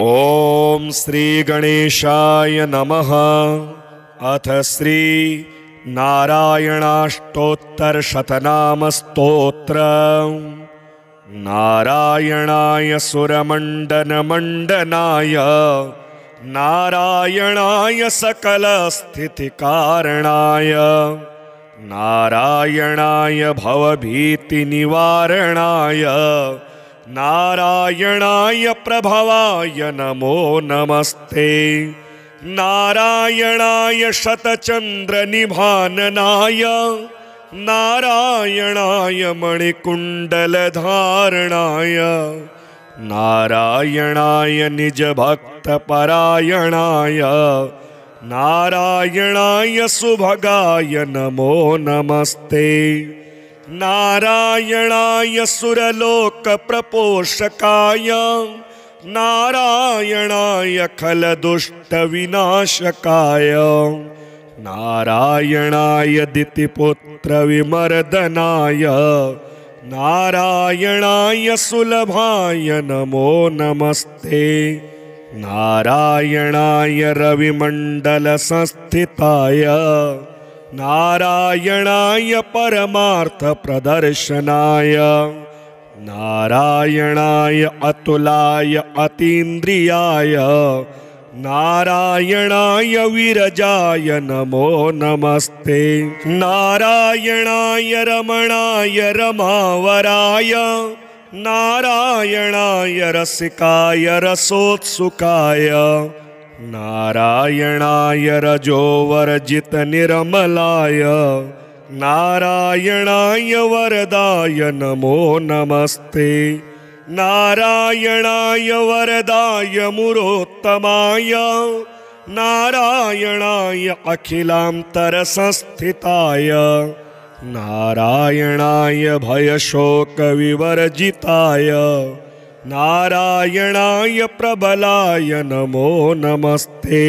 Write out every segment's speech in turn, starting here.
ओम श्री गणेशाय नमः। अथ श्री नारायणाष्टोत्तर शतनाम स्तोत्र। नारायणाय सुरमंडन मंडनाय नारायणाय सकल स्थिति कारणाय नारायणाय भवभीति निवारणाय नारायणाय प्रभवाय नमो नमस्ते। नारायणाय शतचंद्र निभाननाय नारायणाय मणिकुंडल धारणाय नारायणाय निज भक्त परायणाय नारायणाय सुभगाय नमो नमस्ते। नारायणाय सुरलोक प्रपोषकाय नारायणाय खल दुष्ट विनाशकाय नारायणाय दितिपुत्र विमर्दनाय नारायणाय सुलभाय नमो नमस्ते। नारायणाय रविमंडल संस्थिताय नारायणाय परमार्थ प्रदर्शनाय नारायणाय अतुलाय अतीन्द्रियाय नारायणाय विरजाय नमो नमस्ते। नारायणाय रमणाय रमावराय नारायणाय रसिकाय रसोत्सुकाय नारायणाय रजोवर्जित निर्मलाय नारायणाय वरदाय नमो नमस्ते। नारायणाय वरदाय मुरोत्तमाय नारायणाय अखिलांतर संस्थिताय नारायणाय भयशोक विवर्जिताय नारायणाय प्रबलाय नमो नमस्ते।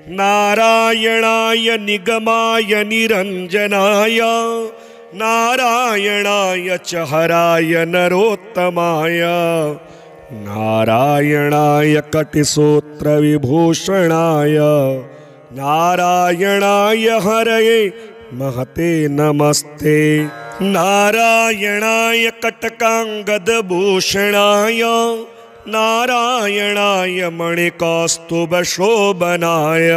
नारायणाय निगमाय निरंजनाय नारायणाय च हराय नरोत्तमाय नारायणाय कटिसूत्र विभूषणाय नारायणाय हरये महते नमस्ते। नारायणाय कटकांगद भूषणाय नारायणाय मणिकौस्तुभ शोभनाय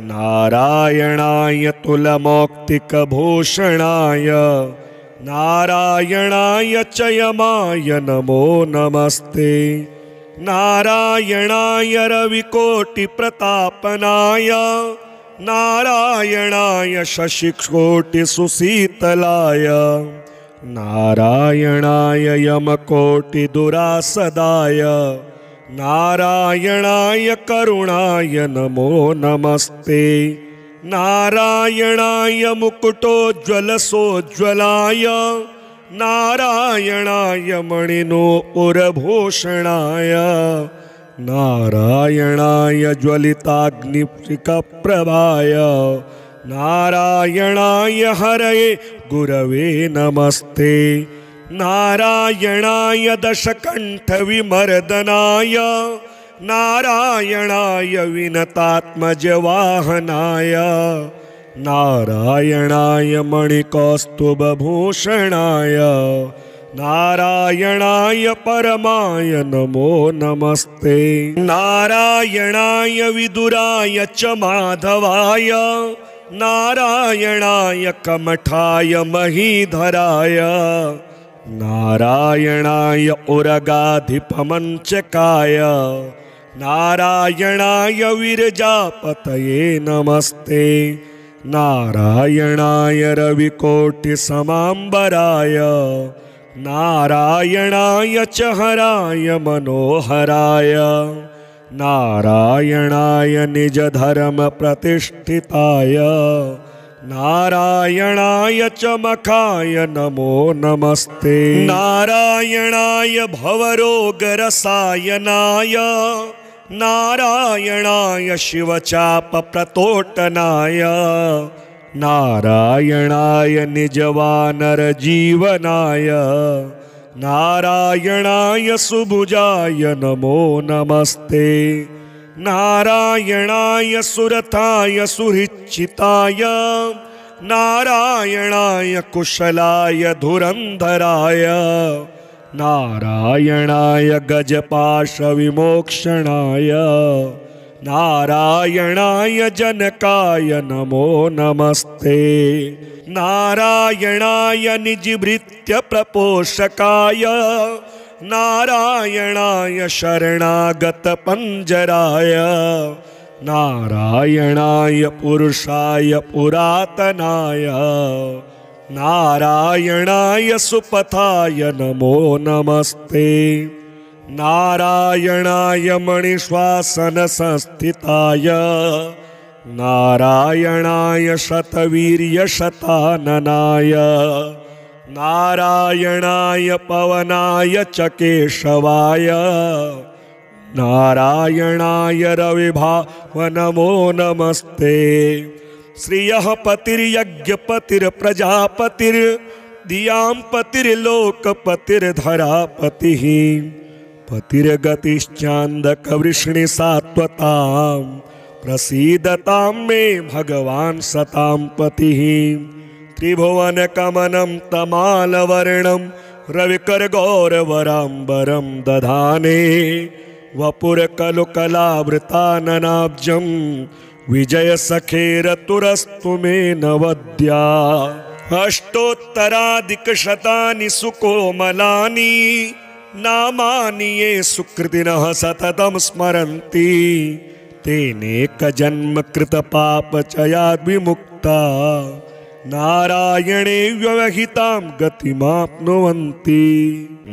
नारायणाय तुलमौक्तिक भूषणाय नारायणाय चयमाय नमो नमस्ते। नारायणाय रविकोटि प्रतापनाय नारायणाय शशिकोटि सुशीतलाय नारायणाय यमकोटि दुरासदाय नारायणाय करुणाय नमो नमस्ते। नारायणाय मुकुटोज्ज्वल सोज्ज्वलाय नारायणाय मणिनूपुरभूषणाय नारायणाय ज्वलिताग्निप्रभाय नारायणाय हरये गुरवे नमस्ते। नारायणाय दशकंठ विमर्दनाय नारायणाय विनतात्मज वाहनाय नारायणाय मणिकौस्तुभ भूषणाय नारायणाय परमाय नमो नमस्ते। नारायणाय विदुराय च माधवाय नारायणाय कमठाय महीधराय नारायणाय उरगाधिपमंचकाय नारायणाय विरजापतये नमस्ते। नारायणाय रविकोटि समांबराय नारायणाय च हराय मनोहराय नारायणाय निज धर्म प्रतिष्ठिताय नारायणाय च मखाय नमो नमस्ते। नारायणाय भवरोग रसायनाय नारायणाय शिवचाप प्रतोटनाय नारायणाय निजवानर जीवनाय नारायणाय सुभुजाय नमो नमस्ते। नारायणाय सुरथाय सुहृच्चिताय नारायणाय कुशलाय धुरंधराय नारायणाय गजपाशविमोक्षणाय नारायणाय जनकाय नमो नमस्ते। नारायणाय निजभृत्य प्रपोषकाय नारायणाय शरणागत पंजराय नारायणाय पुरुषाय पुरातनाय नारायणाय सुपथाय नमो नमस्ते। नारायणाय मणिश्वासन संस्थिताय नारायणाय शतवीर्य शताननाय नारायणाय पवनाय च केशवाय नारायणाय रविभाव नमो नमस्ते। श्रियः पतिर्यज्ञपतिर्प्रजापतिर्दियां पतिर्लोकपतिर्धरापतिः पतिर्गतिश्चान्दकवृष्णिसात्वतां प्रसीदतां मे भगवान् सतां पतिः। त्रिभुवनकमनं तमालवर्णं रविकरगौरवराम्बरं दधाने वपुरकलुकलावृताननाब्जं विजयसखेरतुरस्तु मे नवद्या। अष्टोत्तराधिकशतानि सुकोमलानि नामानि ये सुकृतिनः सततं स्मरन्ति तेनेकजन्मकृतपापचयाद् विमुक्ता नारायणे व्यवहितां गतिमाप्नुवन्ति।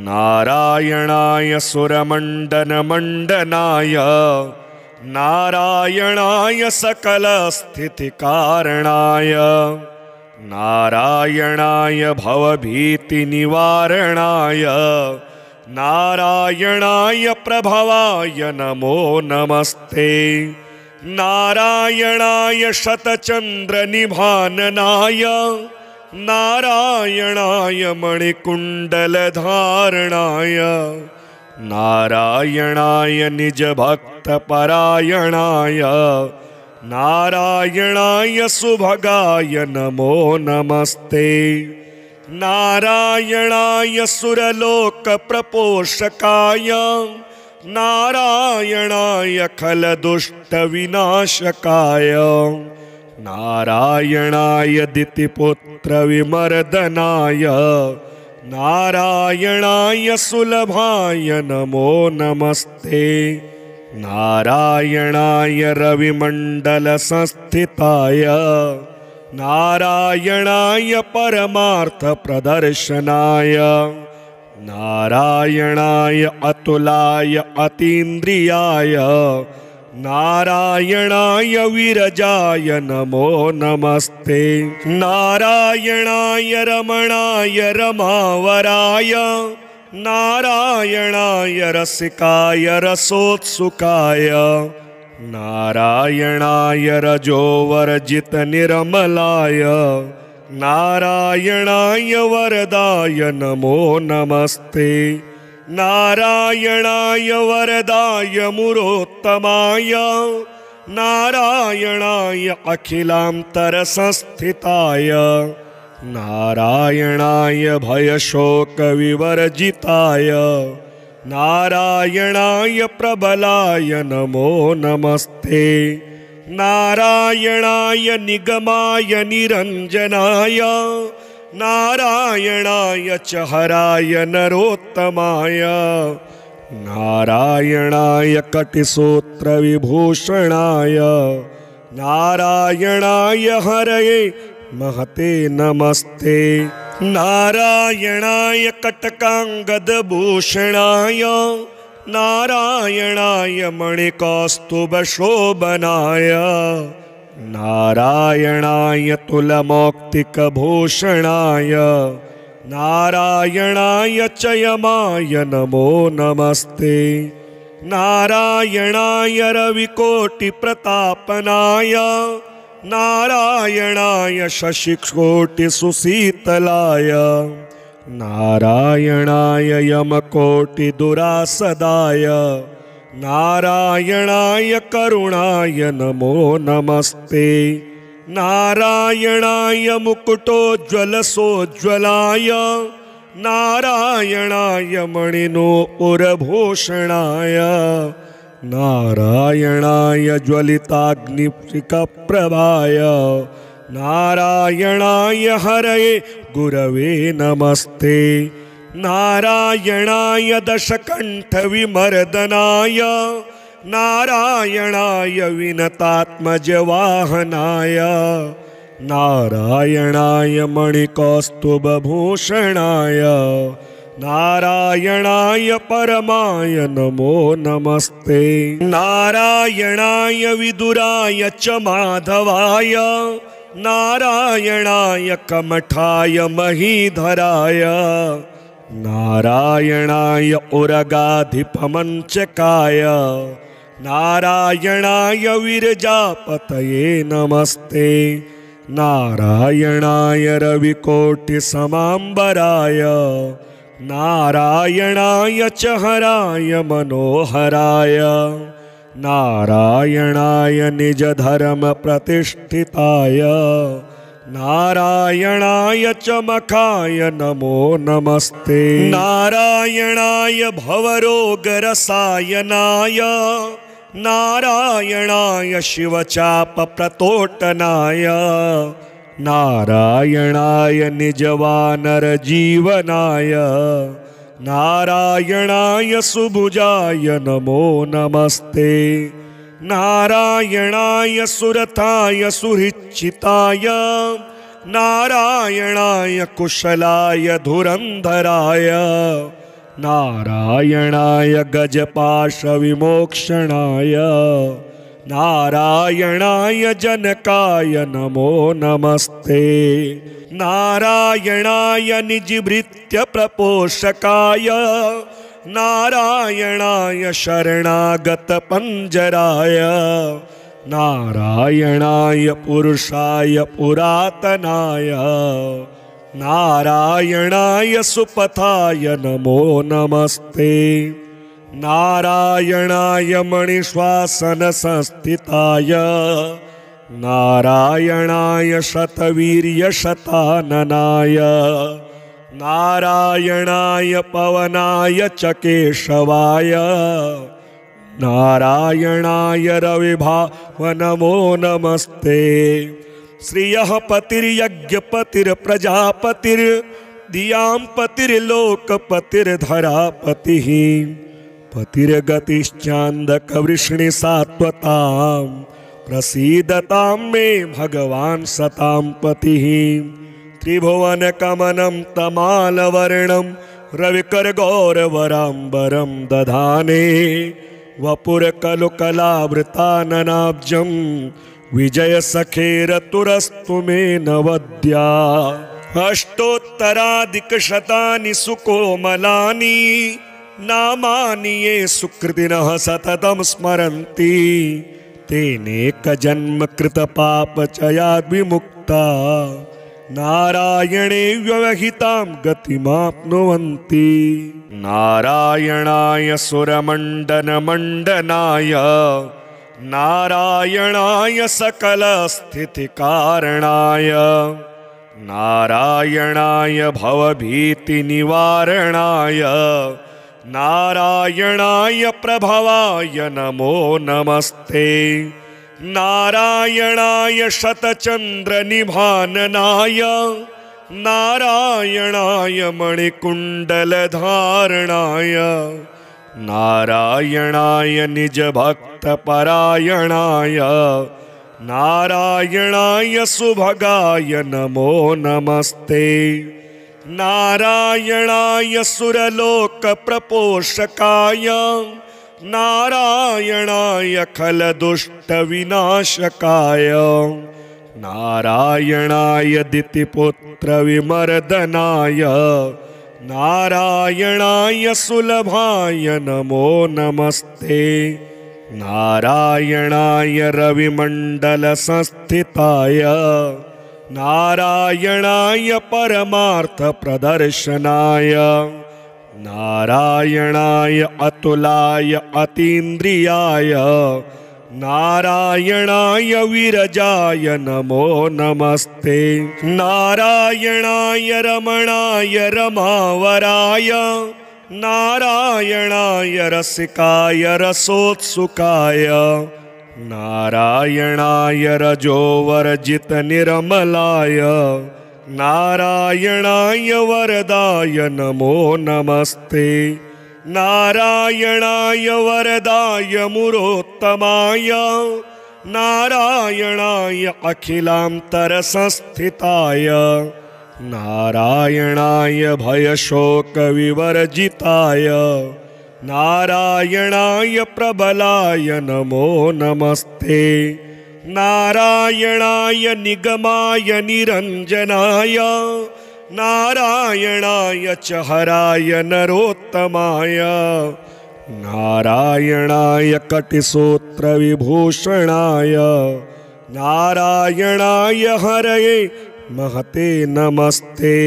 नारायणाय सुरमण्डनमण्डनाय नारायणाय सकलस्थितिकारणाय नारायणाय भवभीतिनिवारणाय नारायणाय प्रभवाय नमो नमस्ते। नारायणाय शतचन्द्रनिभाननाय नारायणाय मणिकुण्डलधारणाय नारायणाय निजभक्तपरायणाय नारायणाय सुभगाय नमो नमस्ते। नारायणाय सुरलोकप्रपोषकाय नारायणाय खलदुष्टविनाशकाय नारायणाय दितिपुत्रविमर्दनाय नारायणाय सुलभाय नमो नमस्ते। नारायणाय रविमण्डलसंस्थिताय नारायणाय परमार्थप्रदर्शनाय नारायणाय अतुलाय अतीन्द्रियाय नारायणाय विरजाय नमो नमस्ते। नारायणाय रमणाय रमावराय नारायणाय रसिकाय रसोत्सुकाय नारायणाय रजोवर्जित निर्मलाय नारायणाय वरदाय नमो नमस्ते। नारायणाय वरदाय मुरोत्तमाय नारायणाय अखिलान्तरसंस्थिताय नारायणाय भयशोकविवर्जिताय नारायणाय प्रबलाय नमो नमस्ते। नारायणाय निगमाय निरञ्जनाय नारायणाय च हराय नरोत्तमाय नारायणाय कटिसूत्रविभूषणाय नारायणाय हरये महते नमस्ते। नारायणाय कटकाङ्गदभूषणाय नारायणाय मणिकौस्तुभशोभनाय नारायणाय तुलमौक्तिकभूषणाय नारायणाय च यमाय नमो नमस्ते। नारायणाय रविकोटिप्रतापनाय नारायणाय शशिकोटिसुशीतलाय नारायणाय यमकोटिदुरासदाय नारायणाय करुणाय नमो नमस्ते। नारायणाय मुकुटोज्ज्वलसोज्ज्वलाय नारायणाय मणिनूपुरभूषणाय नारायणाय ज्वलिताग्निप्रभाय नारायणाय हरये गुरवे नमस्ते। नारायणाय दशकण्ठविमर्दनाय नारायणाय विनतात्मजवाहनाय नारायणाय मणिकौस्तुभभूषणाय नारायणाय परमाय नमो नमस्ते। नारायणाय विदुराय च माधवाय नारायणाय कमठाय महीधराय नारायणाय उरगाधिपमञ्चकाय नारायणाय विरजापतये नमस्ते। नारायणाय रविकोटिसमाम्बराय नारायणाय च हराय मनोहराय नारायणाय निजधर्मप्रतिष्ठिताय नारायणाय च मखाय नमो नमस्ते। नारायणाय भवरोगरसायनाय नारायणाय शिवचापप्रतोटनाय नारायणाय निजवानरजीवनाय नारायणाय सुभुजाय नमो नमस्ते। नारायणाय सुरथाय सुहृच्चिताय नारायणाय कुशलाय धुरन्धराय नारायणाय गजपाशविमोक्षणाय नारायणाय जनकाय नमो नमस्ते। नारायणाय निजभृत्यप्रपोषकाय नारायणाय शरणागतपञ्जराय नारायणाय पुरुषाय पुरातनाय नारायणाय सुपथाय नमो नमस्ते। नारायणाय मणिश्वासनसंस्थिताय नारायणाय शतवीर्यशताननाय नारायणाय पवनाय च केशवाय नारायणाय रविभाव नमो नमस्ते। श्रियः पतिर्यज्ञपतिर्प्रजापतिर्धियां पतिर्लोकपतिर्धरापतिः पतिर्गतिश्चान्दकवृष्णिसात्वतां प्रसीदतां मे भगवान् सतां पतिः। त्रिभुवनकमनं तमालवर्णं रविकरगौरवराम्बरं दधाने वपुरकलुकलावृताननाब्जं विजयसखेरतुरस्तु मे नवद्या। अष्टोत्तराधिकशतानि सुकोमलानि नामानि ये सुकृतिनः सततं स्मरन्ति तेनेकजन्मकृतपापचयाद् विमुक्ता नारायणे व्यवहितां गतिमाप्नुवन्ति। नारायणाय सुरमण्डनमण्डनाय नारायणाय सकलस्थितिकारणाय नारायणाय भवभीतिनिवारणाय नारायणाय प्रभवाय नमो नमस्ते। नारायणाय शतचन्द्रनिभाननाय नारायणाय मणिकुण्डलधारणाय नारायणाय निजभक्तपरायणाय नारायणाय सुभगाय नमो नमस्ते। नारायणाय सुरलोकप्रपोषकाय नारायणाय खलदुष्टविनाशकाय नारायणाय दितिपुत्रविमर्दनाय नारायणाय सुलभाय नमो नमस्ते। नारायणाय रविमण्डलसंस्थिताय नारायणाय परमार्थप्रदर्शनाय नारायणाय अतुलाय अतीन्द्रियाय नारायणाय विरजाय नमो नमस्ते। नारायणाय रमणाय रमावराय नारायणाय रसिकाय रसोत्सुकाय नारायणाय रजोवर्जित निर्मलाय नारायणाय वरदाय नमो नमस्ते। नारायणाय वरदाय मुरोत्तमाय नारायणाय अखिलान्तरसंस्थिताय नारायणाय भयशोकविवर्जिताय नारायणाय प्रबलाय नमो नमस्ते। नारायणाय निगमाय निरञ्जनाय नारायणाय च हराय नरोत्तमाय नारायणाय कटिसूत्रविभूषणाय नारायणाय हरये महते नमस्ते।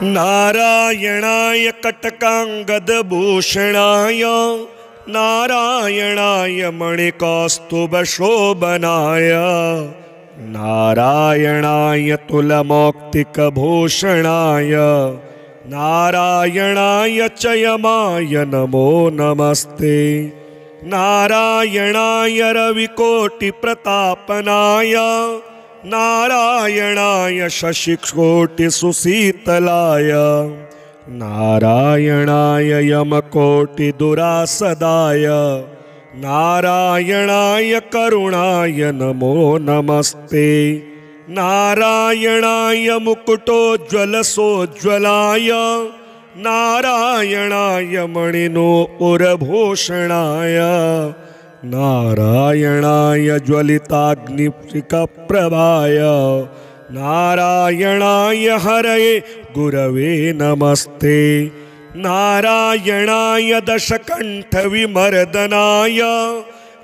नारायणाय कटकाङ्गदभूषणाय नारायणाय मणिकौस्तुभशोभनाय नारायणाय तुलमौक्तिकभूषणाय नारायणाय च यमाय नमो नमस्ते। नारायणाय रविकोटिप्रतापनाय नारायणाय शशिकोटिसुशीतलाय नारायणाय यमकोटिदुरासदाय नारायणाय करुणाय नमो नमस्ते। नारायणाय मुकुटोज्ज्वलसोज्ज्वलाय नारायणाय मणिनूपुरभूषणाय नारायणाय ज्वलिताग्निप्रभाय नारायणाय हरये गुरवे नमस्ते। नारायणाय दशकण्ठविमर्दनाय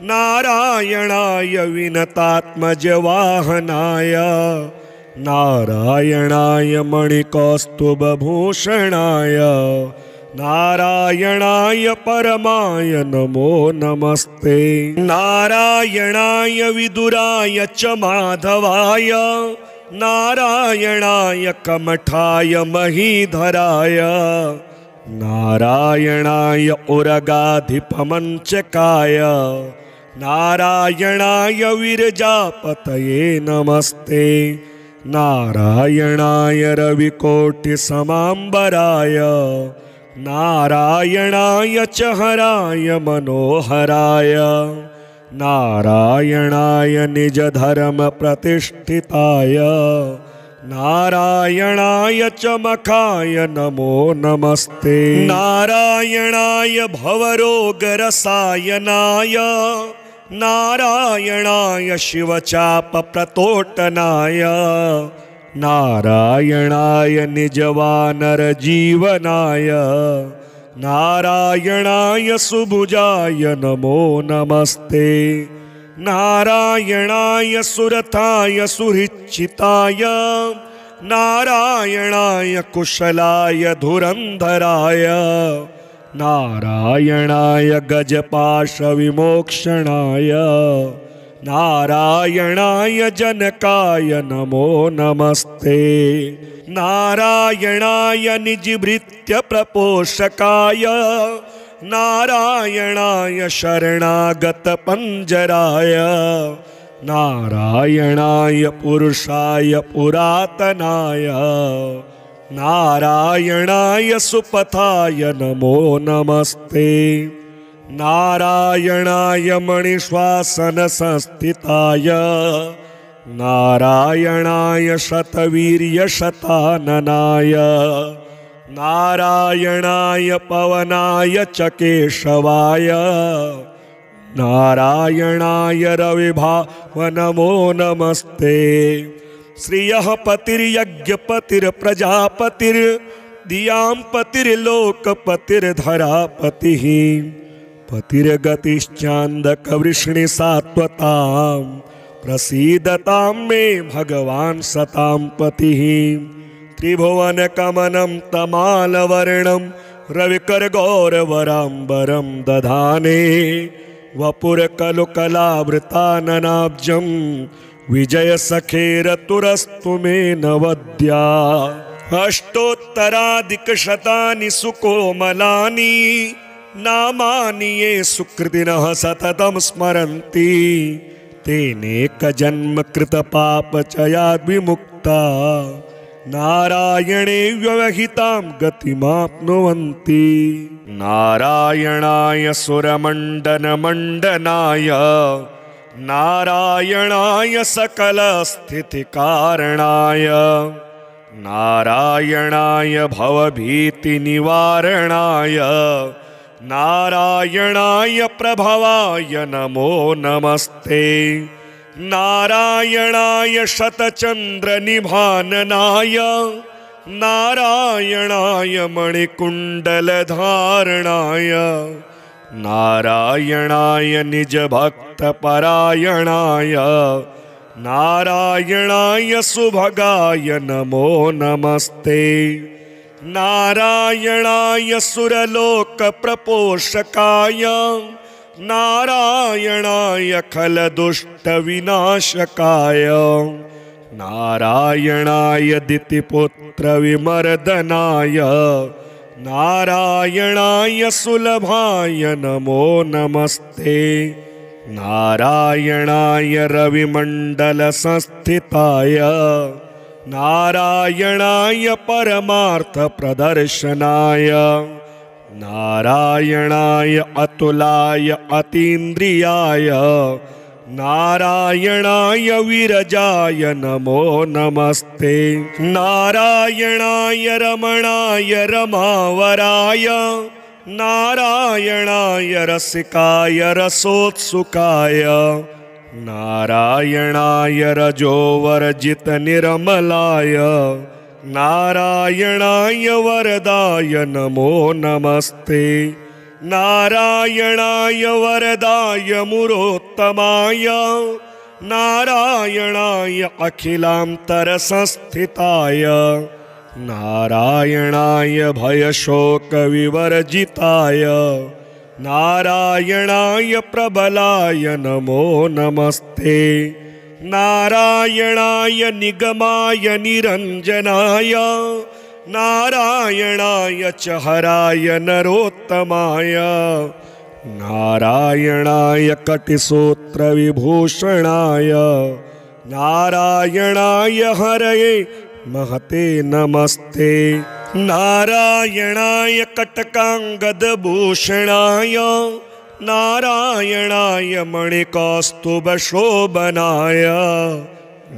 नारायणाय विनतात्मजवाहनाय नारायणाय मणिकौस्तुभभूषणाय नारायणाय परमाय नमो नमस्ते। नारायणाय विदुराय च माधवाय नारायणाय कमठाय महीधराय नारायणाय उरगाधिपमञ्चकाय नारायणाय विरजापतये नमस्ते। नारायणाय रविकोटिसमाम्बराय नारायणाय च हराय मनोहराय नारायणाय निजधर्मप्रतिष्ठिताय नारायणाय च मखाय नमो नमस्ते। नारायणाय भवरोगरसायनाय नारायणाय शिवचापप्रतोटनाय नारायणाय निजवानरजीवनाय नारायणाय सुभुजाय नमो नमस्ते। नारायणाय सुरथाय सुहृच्छिताय नारायणाय कुशलाय धुरन्धराय नारायणाय गजपाशविमोक्षणाय नारायणाय जनकाय नमो नमस्ते। नारायणाय निजभृत्य प्रपोषकाय नारायणाय शरणागत पंजराय नारायणाय पुरुषाय पुरातनाय नारायणाय सुपथाय नमो नमस्ते। नारायणाय मणिश्वासन संस्थिताय नारायणाय शतवीर्य शताननाय नारायणाय पवनाय च केशवाय नारायणाय रविभाव नमो नमस्ते। श्रियः पतिर्यज्ञपतिर्प्रजापतिर्धियां पतिर्लोकपतिर्धरापतिः पतिर्गतिश्चान्दकवृष्णिसात्वतां प्रसीदतां मे भगवान् सतां पतिः। त्रिभुवनकमनं तमालवर्णं रविकरगौरवराम्बरं दधाने वपुरकलुकलावृताननाब्जं विजयसखेरतुरस्तु मे नवद्या। अष्टोत्तराधिकशतानि सुकोमलानि नामानि ये सुकृतिनः सततं स्मरन्ति तेनेकजन्म कृतपापचयाद् विमुक्ता नारायणे व्यवहितां गतिमाप्नुवन्ति। नारायणाय सुरमण्डनमण्डनाय नारायणाय सकलस्थितिकारणाय नारायणाय भवभीतिनिवारणाय नारायणाय प्रभवाय नमो नमस्ते। नारायणाय शतचन्द्रनिभाननाय नारायणाय मणिकुण्डलधारणाय नारायणाय निजभक्तपरायणाय नारायणाय सुभगाय नमो नमस्ते। नारायणाय सुरलोकप्रपोषकाय नारायणाय खलदुष्टविनाशकाय नारायणाय दितिपुत्रविमर्दनाय नारायणाय सुलभाय नमो नमस्ते। नारायणाय रविमण्डलसंस्थिताय नारायणाय परमार्थप्रदर्शनाय नारायणाय अतुलाय अतीन्द्रियाय नारायणाय विरजाय नमो नमस्ते। नारायणाय रमणाय रमावराय नारायणाय रसिकाय रसोत्सुकाय नारायणाय रजोवर्जित निर्मलाय नारायणाय वरदाय नमो नमस्ते। नारायणाय वरदाय मुरोत्तमाय नारायणाय अखिलान्तरसंस्थिताय नारायणाय भयशोकविवर्जिताय नारायणाय प्रबलाय नमो नमस्ते। नारायणाय निगमाय निरञ्जनाय नारायणाय च हराय नरोत्तमाय नारायणाय कटिसूत्रविभूषणाय नारायणाय हरये महते नमस्ते। नारायणाय कटकाङ्गदभूषणाय नारायणाय मणिकौस्तुभशोभनाय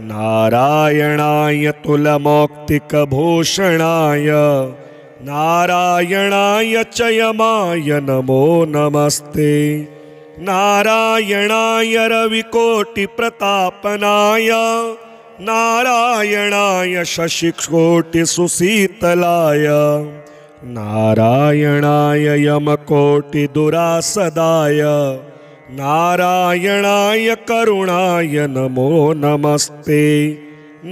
नारायणाय तुलमौक्तिकभूषणाय नारायणाय च यमाय नमो नमस्ते। नारायणाय रविकोटिप्रतापनाय नारायणाय शशिकोटिसुशीतलाय नारायणाय यमकोटिदुरासदाय नारायणाय करुणाय नमो नमस्ते।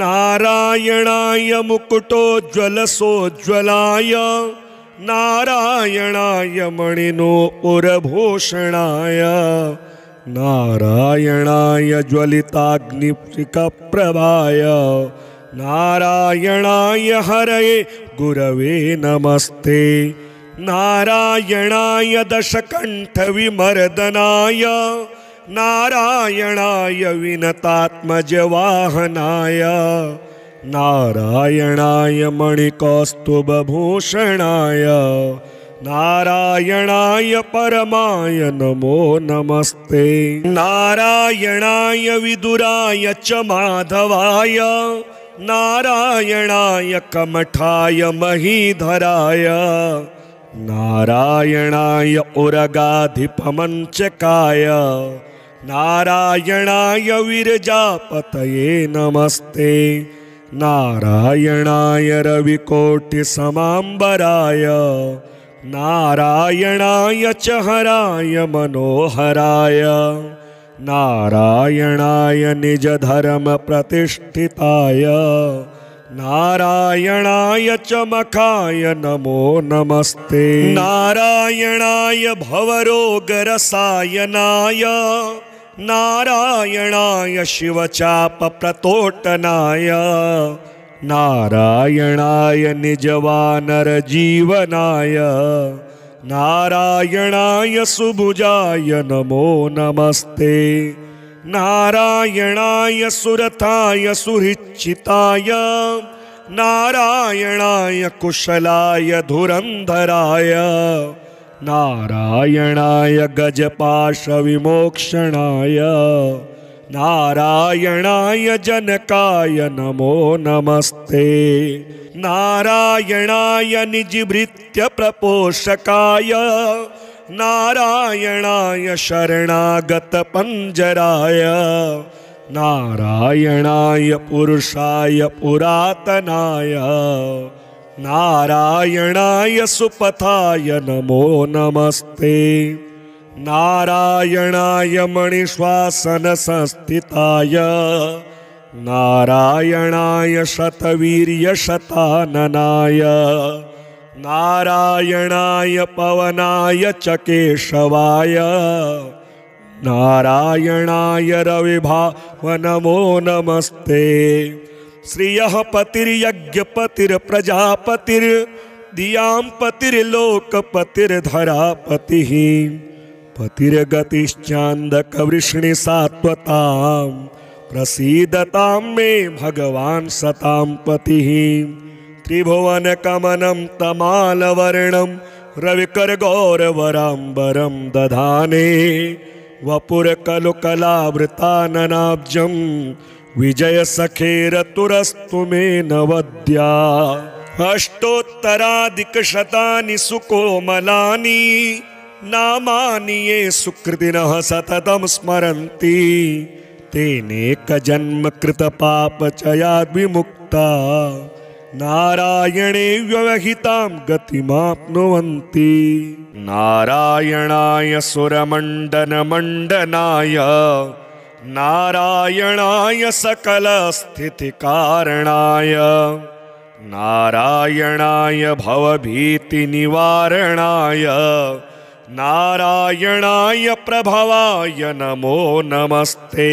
नारायणाय मुकुटोज्ज्वलसोज्ज्वलाय नारायणाय मणिनूपुरभूषणाय नारायणाय ज्वलिताग्निप्रभाय नारायणाय हरये गुरवे नमस्ते। नारायणाय दशकण्ठविमर्दनाय नारायणाय विनतात्मजवाहनाय नारायणाय मणिकौस्तुभभूषणाय नारायणाय परमाय नमो नमस्ते। नारायणाय विदुराय च माधवाय नारायणाय कमठाय महीधराय नारायणाय उरगाधिपमञ्चकाय नारायणाय विरजापतये नमस्ते। नारायणाय रविकोटिसमाम्बराय नारायणाय च हराय मनोहराय नारायणाय निजधर्मप्रतिष्ठिताय नारायणाय चमकाय नमो नमस्ते। नारायणाय भवरोगरसायनाय नारायणाय शिवचापप्रतोटनाय नारायणाय निजवानरजीवनाय नारायणाय सुभुजाय नमो नमस्ते। नारायणाय सुरताय सुहृच्चिताय नारायणाय कुशलाय धुरंधराय नारायणाय गजपाशविमोक्षणाय नारायणाय जनकाय नमो नमस्ते। नारायणाय निजभृत्य प्रपोषकाय नारायणाय शरणागत पंजराय नारायणाय पुरुषाय पुरातनाय नारायणाय सुपथाय नमो नमस्ते। नारायणाय मणिश्वासन संस्थिताय नारायणाय शतवीर्य शताननाय नारायणाय पवनाय च केशवाय नारायणाय रविभाव नमो नमस्ते। श्रियः पतिर्यज्ञपतिर्प्रजापतिर्धियां पतिर्लोकपतिर्धरापतिः पतिर्गतिश्चान्दकवृष्णिसात्वतां प्रसीदतां मे भगवान् सतां पतिः। त्रिभुवनकमनं तमालवर्णं रविकरगौरवराम्बरं दधाने वपुरकलुकलावृताननाब्जं विजयसखेरतुरस्तु मे नवद्या। अष्टोत्तराधिकशतानि सुकोमलानि नामानि ये सुकृतिनः सततं स्मरन्ति तेनेकजन्म कृतपापचयाद्विमुक्ता नारायणे व्यवहितां गतिमाप्नुवन्ति। नारायणाय सुरमण्डनमण्डनाय नारायणाय सकलस्थितिकारणाय नारायणाय भवभीतिनिवारणाय नारायणाय प्रभवाय नमो नमस्ते।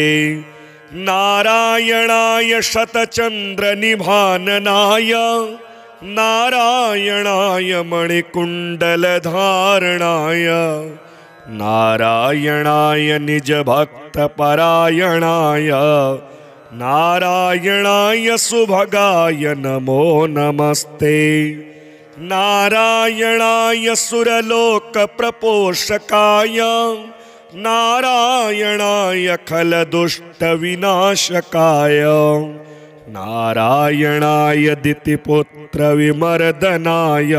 नारायणाय शतचन्द्रनिभाननाय नारायणाय मणिकुण्डलधारणाय नारायणाय निजभक्तपरायणाय नारायणाय सुभगाय नमो नमस्ते। नारायणाय सुरलोकप्रपोषकाय नारायणाय खलदुष्टविनाशकाय नारायणाय दितिपुत्रविमर्दनाय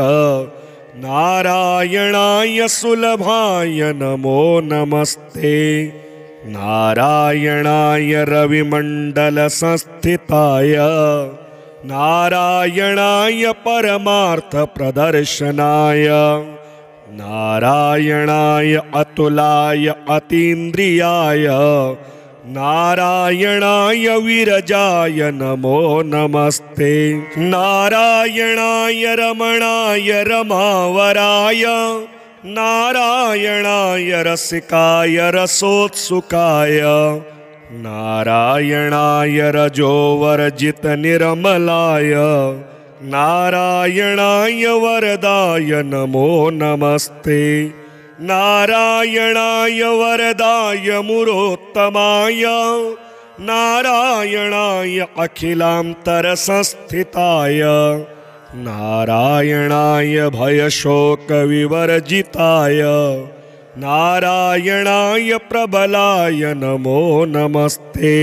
नारायणाय सुलभाय नमो नमस्ते। नारायणाय रविमण्डलसंस्थिताय नारायणाय परमार्थप्रदर्शनाय नारायणाय अतुलाय अतीन्द्रियाय नारायणाय विरजाय नमो नमस्ते। नारायणाय रमणाय रमावराय नारायणाय रसिकाय रसोत्सुकाय नारायणाय रजोवर्जितनिर्मलाय नारायणाय वरदाय नमो नमस्ते। नारायणाय वरदाय मुरोत्तमाय नारायणाय अखिलान्तरसंस्थिताय नारायणाय भयशोकविवर्जिताय नारायणाय प्रबलाय नमो नमस्ते।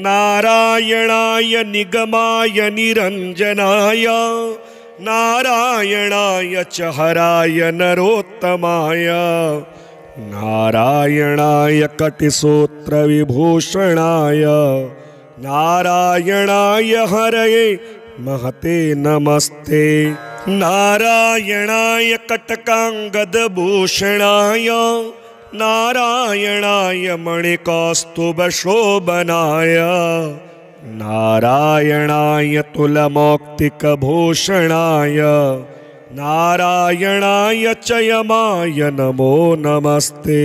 नारायणाय निगमाय निरञ्जनाय नारायणाय च हराय नरोत्तमाय नारायणाय कटिसूत्रविभूषणाय नारायणाय हरये महते नमस्ते। नारायणाय कटकाङ्गदभूषणाय नारायणाय मणिकौस्तुभशोभनाय नारायणाय तुलमौक्तिकभूषणाय नारायणाय च यमाय नमो नमस्ते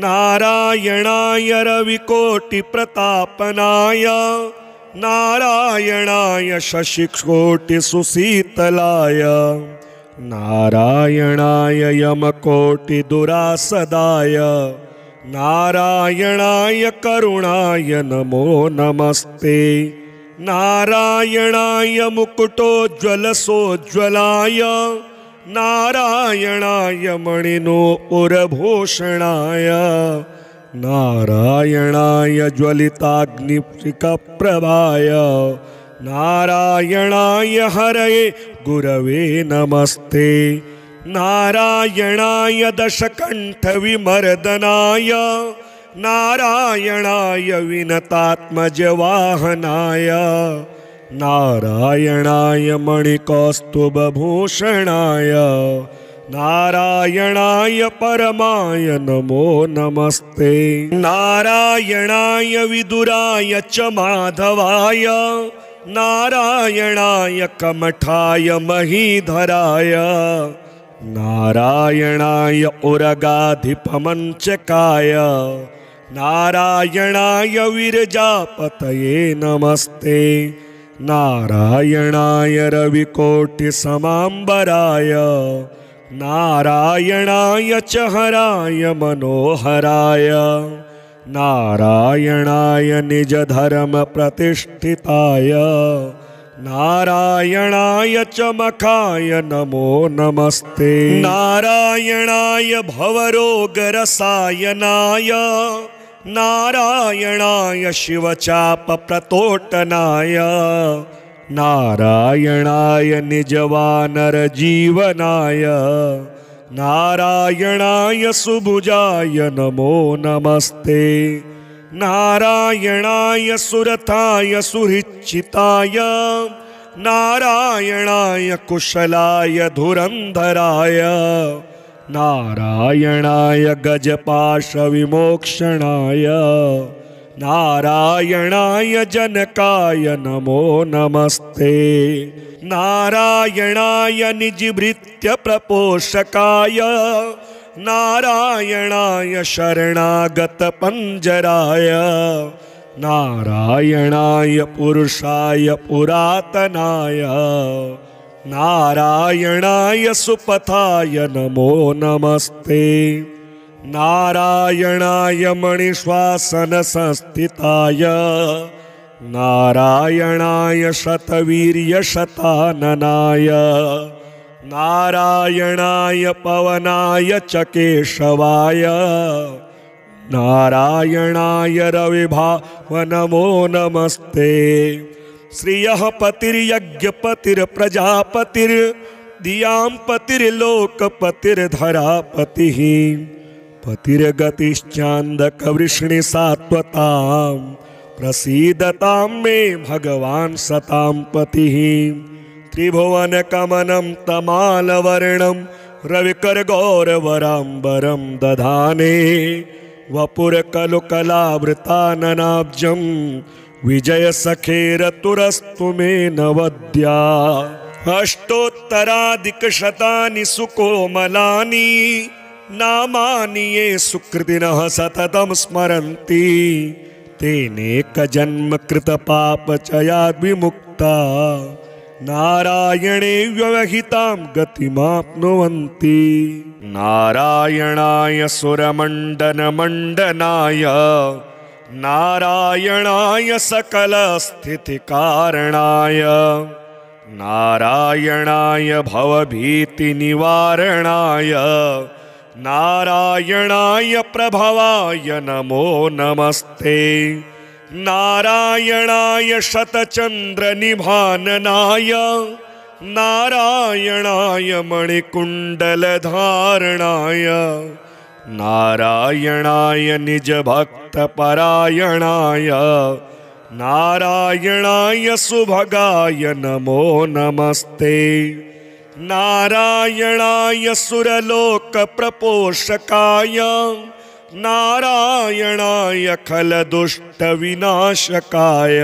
नारायणाय रविकोटिप्रतापनाय नारायणाय शशिकोटिसुशीतलाय नारायणाय यमकोटिदुरासदाय नारायणाय करुणाय नमो नमस्ते नारायणाय मुकुटोज्ज्वलसोज्ज्वलाय नारायणाय मणिनूपुरभूषणाय नारायणाय ज्वलिताग्निप्रभाय नारायणाय हरये गुरवे नमस्ते नारायणाय दशकण्ठविमर्दनाय नारायणाय विनतात्मजवाहनाय नारायणाय मणिकौस्तुभभूषणाय नारायणाय परमाय नमो नमस्ते नारायणाय विदुराय च माधवाय नारायणाय कमठाय महीधराय नारायणाय उरगाधिपमञ्चकाय नारायणाय विरजापतये नमस्ते नारायणाय रविकोटिसमाम्बराय नारायणाय च हराय मनोहराय नारायणाय निजधर्मप्रतिष्ठिताय नारायणाय च मखाय नमो नमस्ते नारायणाय भवरोगरसायनाय नारायणाय शिवचापप्रतोटनाय नारायणाय निजवानरजीवनाय नारायणाय सुभुजाय नमो नमस्ते नारायणाय सुरथाय सुहृच्छिताय नारायणाय कुशलाय धुरन्धराय नारायणाय गजपाशविमोक्षणाय नारायणाय जनकाय नमो नमस्ते नारायणाय निजभृत्यप्रपोषकाय नारायणाय शरणागतपञ्जराय नारायणाय पुरुषाय पुरातनाय नारायणाय सुपथाय नमो नमस्ते नारायणाय मणिश्वासनसंस्थिताय नारायणाय शतवीर्यशताननाय नारायणाय पवनाय च केशवाय नारायणाय रविभाव नमो नमस्ते श्रियः पतिर्यज्ञपतिर्प्रजापतिर्दियांपतिर्लोकपतिर्धरापतिः पतिर्गतिश्चान्दकवृष्णिसात्वतां प्रसीदतां मे भगवान् सतां पतिः त्रिभुवनकमनं तमालवर्णं रविकरगौरवराम्बरं दधाने वपुरकलुकलावृताननाब्जं विजयसखेरतुरस्तु मे नवद्या अष्टोत्तराधिकशतानि सुकोमलानि नामानि ये सुकृतिनः सततं स्मरन्ति तेनेकजन्मकृतपापचयाद् विमुक्ता नारायणे व्यवहितां गतिमाप्नुवन्ति नारायणाय सुरमण्डनमण्डनाय नारायणाय सकलस्थितिकारणाय नारायणाय भवभीतिनिवारणाय नारायणाय प्रभवाय नमो नमस्ते नारायणाय शतचन्द्रनिभाननाय नारायणाय मणिकुण्डलधारणाय नारायणाय निजभक्तपरायणाय नारायणाय सुभगाय नमो नमस्ते नारायणाय सुरलोकप्रपोषकाय नारायणाय खलदुष्टविनाशकाय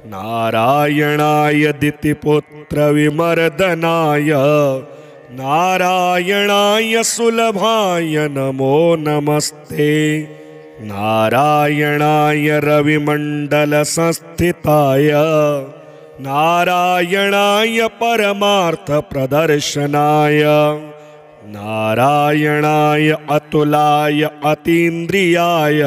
नारायणाय दितिपुत्रविमर्दनाय नारायणाय सुलभाय नमो नमस्ते। नारायणाय रविमण्डलसंस्थिताय नारायणाय परमार्थप्रदर्शनाय नारायणाय अतुलाय अतीन्द्रियाय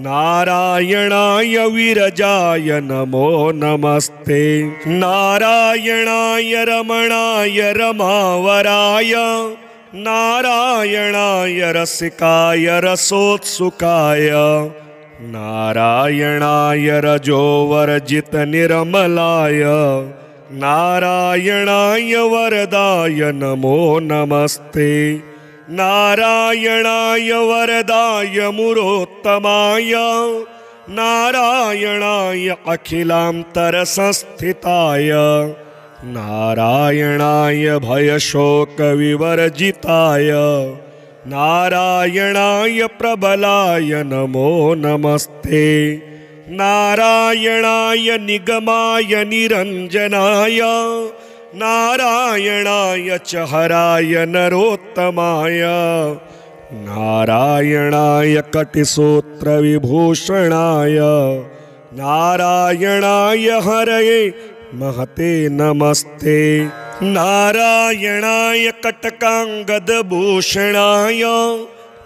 नारायणाय विरजाय नमो नमस्ते। नारायणाय रमणाय रमावराय नारायणाय रसिकाय रसोत्सुकाय नारायणाय रजोवर्जित निर्मलाय नारायणाय वरदाय नमो नमस्ते। नारायणाय वरदाय मुरोत्तमाय नारायणाय अखिलान्तरसंस्थिताय नारायणाय भयशोकविवर्जिताय नारायणाय प्रबलाय नमो नमस्ते। नारायणाय निगमाय निरञ्जनाय नारायणाय च हराय नरोत्तमाय नारायणाय कटिसूत्रविभूषणाय नारायणाय हरये महते नमस्ते। नारायणाय कटकाङ्गदभूषणाय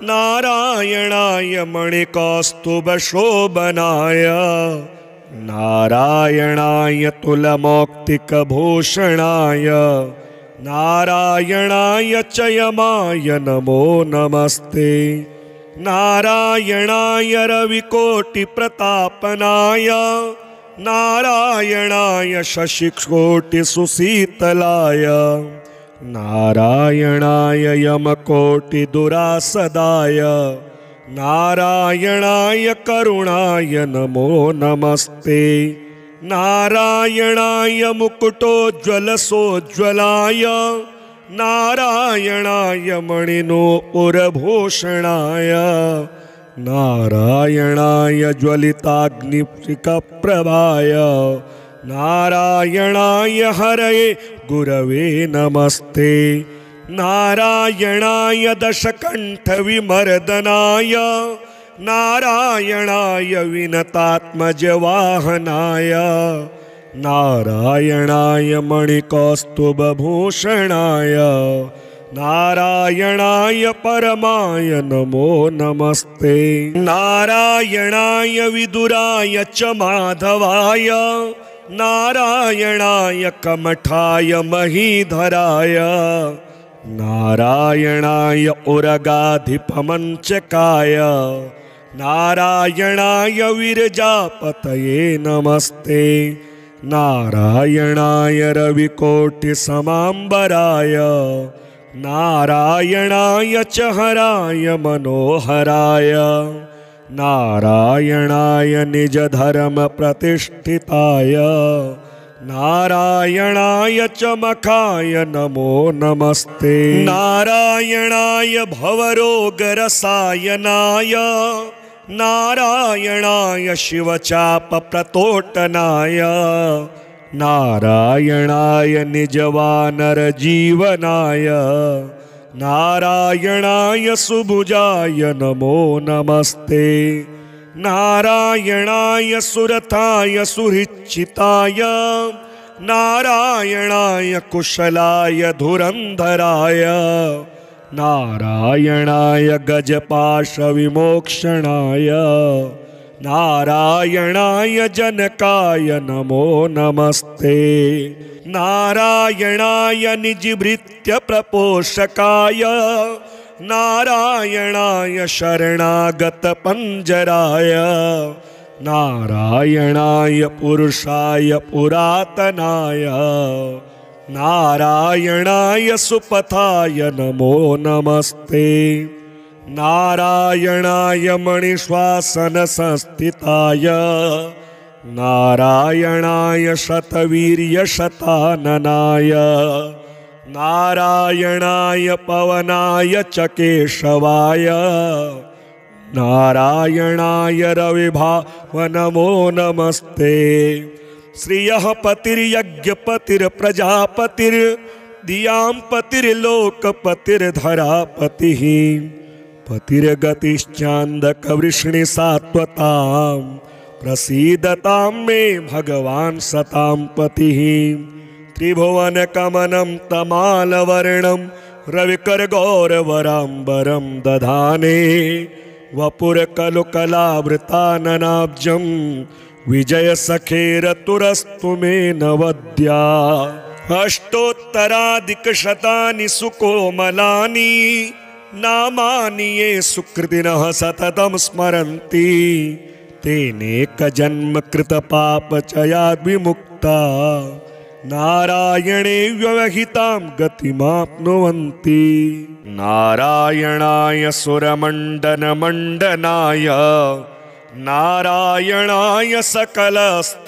नारायणाय मणिकौस्तुभशोभनाय नारायणाय तुलमौक्तिकभूषणाय नारायणाय च यमाय नमो नमस्ते। नारायणाय रविकोटिप्रतापनाय नारायणाय शशिकोटिसुशीतलाय नारायणाय यमकोटिदुरासदाय नारायणाय करुणाय नमो नमस्ते। नारायणाय मुकुटोज्ज्वलसोज्ज्वलाय नारायणाय मणिनूपुरभूषणाय नारायणाय ज्वलिताग्निप्रभाय नारायणाय हरये गुरवे नमस्ते। नारायणाय दशकण्ठविमर्दनाय नारायणाय विनतात्मजवाहनाय नारायणाय मणिकौस्तुभभूषणाय नारायणाय परमाय नमो नमस्ते। नारायणाय विदुराय च माधवाय नारायणाय कमठाय महीधराय नारायणाय उरगाधिपमञ्चकाय नारायणाय विरजापतये नमस्ते। नारायणाय रविकोटिसमाम्बराय नारायणाय च हराय मनोहराय नारायणाय निजधर्मप्रतिष्ठिताय नारायणाय च मखाय नमो नमस्ते। नारायणाय भवरोगरसायनाय नारायणाय शिवचापप्रतोटनाय नारायणाय निजवानरजीवनाय नारायणाय सुभुजाय नमो नमस्ते। नारायणाय सुरथाय सुहृच्चिताय नारायणाय कुशलाय धुरन्धराय नारायणाय गजपाशविमोक्षणाय नारायणाय जनकाय नमो नमस्ते। नारायणाय निजभृत्यप्रपोषकाय नारायणाय शरणागतपञ्जराय नारायणाय पुरुषाय पुरातनाय नारायणाय सुपथाय नमो नमस्ते। नारायणाय मणिश्वासनसंस्थिताय नारायणाय शतवीर्यशताननाय नारायणाय पवनाय च केशवाय नारायणाय रविभाव नमो नमस्ते। श्रियः पतिर्यज्ञपतिर्प्रजापतिर्दियां पतिर्लोकपतिर्धरापतिः पतिर्गतिश्चान्दकवृष्णिसात्वतां प्रसीदतां मे भगवान् सतां पतिः। त्रिभुवनकमनं तमालवर्णं रविकरगौरवराम्बरं दधाने वपुरकलुकलावृताननाब्जं विजयसखेरतुरस्तु मे नवद्या। अष्टोत्तराधिकशतानि सुकोमलानि नामानि ये सुकृतिनः सततं स्मरन्ति तेनेकजन्म कृतपापचयाद् विमुक्ता नारायणे व्यवहितां गतिमाप्नुवन्ति। नारायणाय सुरमण्डनमण्डनाय नारायणाय सकलस्थितिकारणाय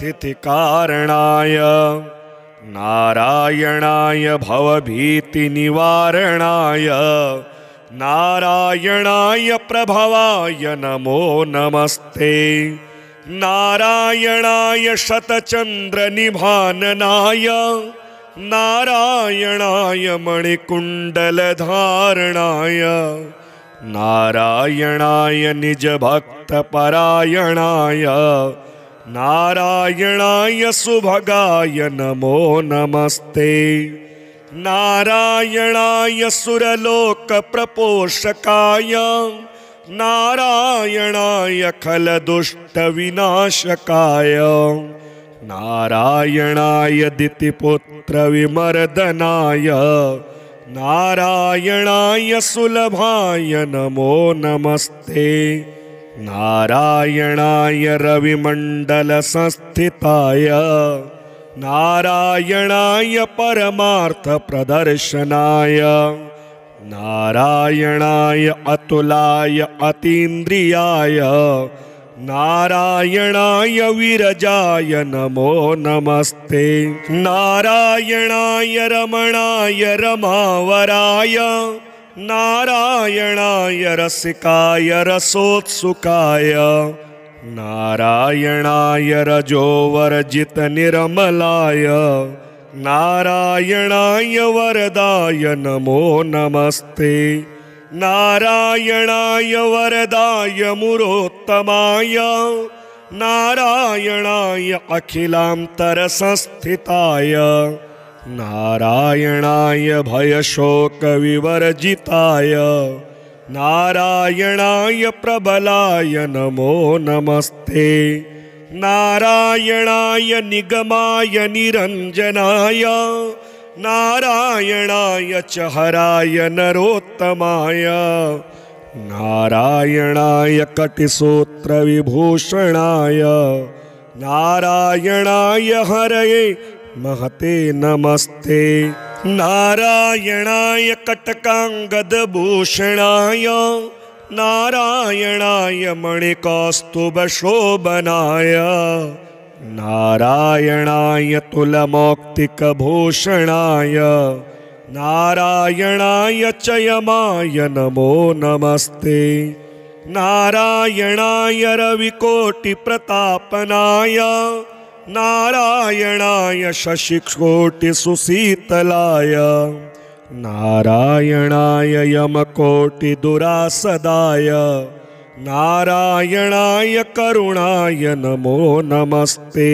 नारायणाय भवभीतिनिवारणाय नारायणाय प्रभवाय नमो नमस्ते। नारायणाय शतचन्द्रनिभाननाय नारायणाय मणिकुण्डलधारणाय नारायणाय निजभक्तपरायणाय नारायणाय सुभगाय नमो नमस्ते। नारायणाय सुरलोकप्रपोषकाय नारायणाय खलदुष्टविनाशकाय नारायणाय दितिपुत्रविमर्दनाय नारायणाय सुलभाय नमो नमस्ते। नारायणाय रविमण्डलसंस्थिताय नारायणाय परमार्थप्रदर्शनाय नारायणाय अतुलाय अतीन्द्रियाय नारायणाय विरजाय नमो नमस्ते। नारायणाय रमणाय रमावराय नारायणाय रसिकाय रसोत्सुकाय नारायणाय रजोवर्जितनिर्मलाय नारायणाय वरदाय नमो नमस्ते। नारायणाय वरदाय मुरोत्तमाय नारायणाय अखिलान्तरसंस्थिताय नारायणाय भयशोकविवर्जिताय नारायणाय प्रबलाय नमो नमस्ते। नारायणाय निगमाय निरञ्जनाय नारायणाय च हराय नरोत्तमाय नारायणाय कटिसूत्रविभूषणाय नारायणाय हरये महते नमस्ते। नारायणाय कटकाङ्गदभूषणाय नारायणाय मणिकौस्तुभशोभनाय नारायणाय तुलमौक्तिकभूषणाय नारायणाय च यमाय नमो नमस्ते। नारायणाय रविकोटिप्रतापनाय नारायणाय शशिकोटिसुशीतलाय नारायणाय यमकोटिदुरासदाय नारायणाय करुणाय नमो नमस्ते।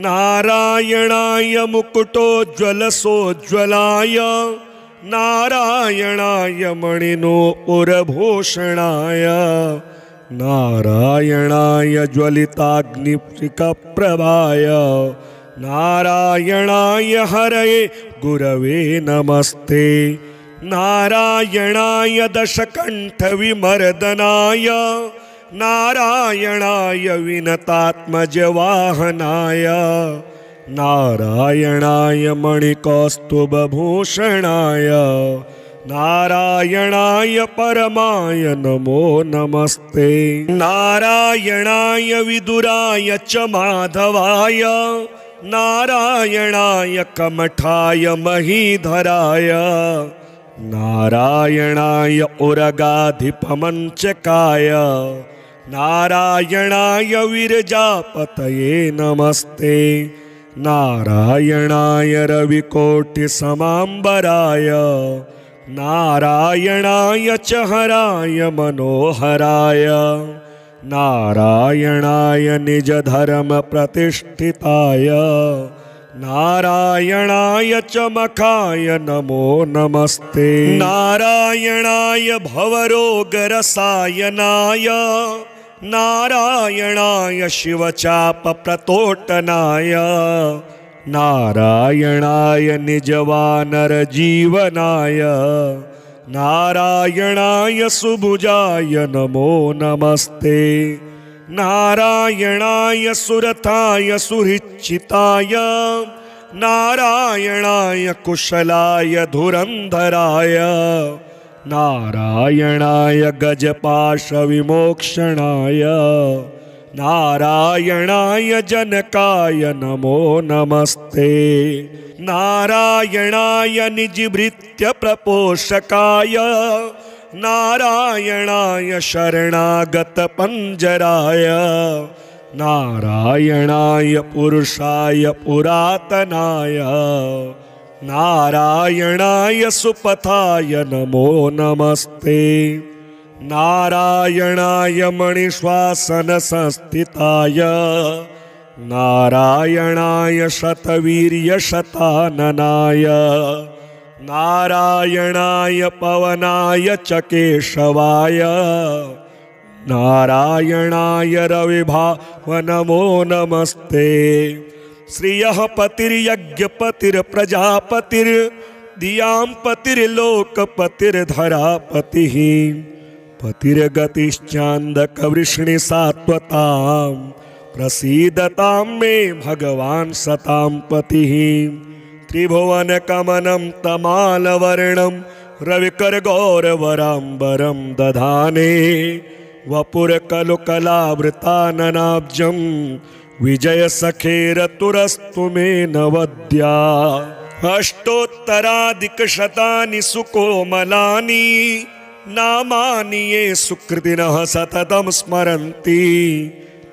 नारायणाय मुकुटोज्ज्वलसोज्ज्वलाय नारायणाय मणिनूपुरभूषणाय नारायणाय ज्वलिताग्निप्रभाय नारायणाय हरये गुरवे नमस्ते। नारायणाय दशकण्ठविमर्दनाय नारायणाय विनतात्मजवाहनाय नारायणाय मणिकौस्तुभभूषणाय नारायणाय परमाय नमो नमस्ते। नारायणाय विदुराय च माधवाय नारायणाय कमठाय महीधराय नारायणाय उरगाधिपमंचकाय नारायणाय विरजापतये नमस्ते नारायणाय रविकोटिसमाम्बराय नारायणाय च हराय मनोहराय नारायणाय निजधर्मप्रतिष्ठिताय नारायणाय च मखाय नमो नमस्ते नारायणाय भवरोगरसायनाय नारायणाय शिवचापप्रतोटनाय नारायणाय निजवानरजीवनाय नारायणाय सुभुजाय नमो नमस्ते नारायणाय सुरथाय सुहृच्चिताय नारायणाय कुशलाय धुरंधराय नारायणाय गजपाशविमोक्षणाय नारायणाय जनकाय नमो नमस्ते नारायणाय निजभृत्य प्रपोषकाय नारायणाय शरणागत पंजराय नारायणाय पुरुषाय पुरातनाय नारायणाय सुपथाय नमो नमस्ते नारायणाय मणिश्वासन संस्थिताय नारायणाय शतवीर्य शताननाय नारायणाय पवनाय च केशवाय नारायणाय रविभाव नमो नमस्ते श्रियः पतिर्यज्ञपतिर्प्रजापतिर्धियां पतिर्लोकपतिर्धरापतिः पतिर्गतिश्चान्दकवृष्णिसात्वतां प्रसीदतां मे भगवान् सतां पतिः त्रिभुवनकमनं तमालवर्णं रविकरगौरवराम्बरं दधाने वपुरकलुकलावृताननाब्जं विजयसखेरतुरस्तु मे नवद्या अष्टोत्तराधिकशतानि सुकोमलानि नामानि ये सुकृतिनः सततं स्मरन्ति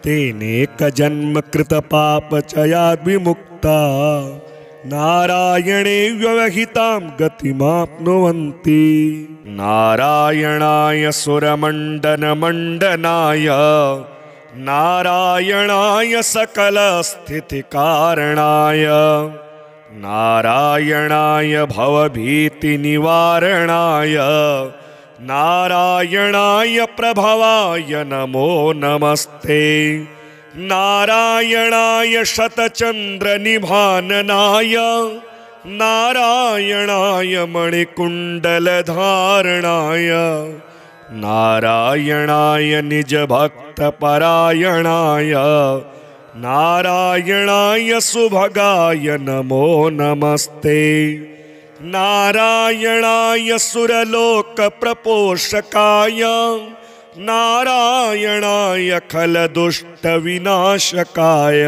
तेनेकजन्म कृतपापचयाद् विमुक्ता नारायणे व्यवहितां गतिमाप्नुवन्ति नारायणाय सुरमण्डनमण्डनाय नारायणाय सकलस्थितिकारणाय नारायणाय भवभीतिनिवारणाय नारायणाय प्रभवाय नमो नमस्ते नारायणाय शतचन्द्रनिभाननाय नारायणाय मणिकुण्डलधारणाय नारायणाय निजभक्तपरायणाय नारायणाय सुभगाय नमो नमस्ते नारायणाय सुरलोकप्रपोषकाय नारायणाय खलदुष्टविनाशकाय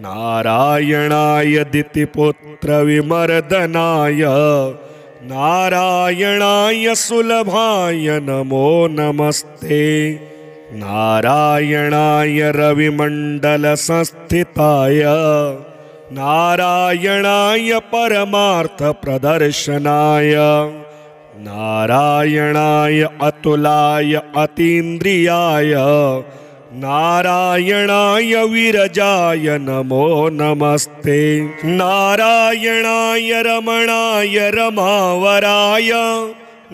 नारायणाय दितिपुत्रविमर्दनाय नारायणाय सुलभाय नमो नमस्ते नारायणाय रविमण्डलसंस्थिताय नारायणाय परमार्थप्रदर्शनाय नारायणाय अतुलाय अतीन्द्रियाय नारायणाय विरजाय नमो नमस्ते नारायणाय रमणाय रमावराय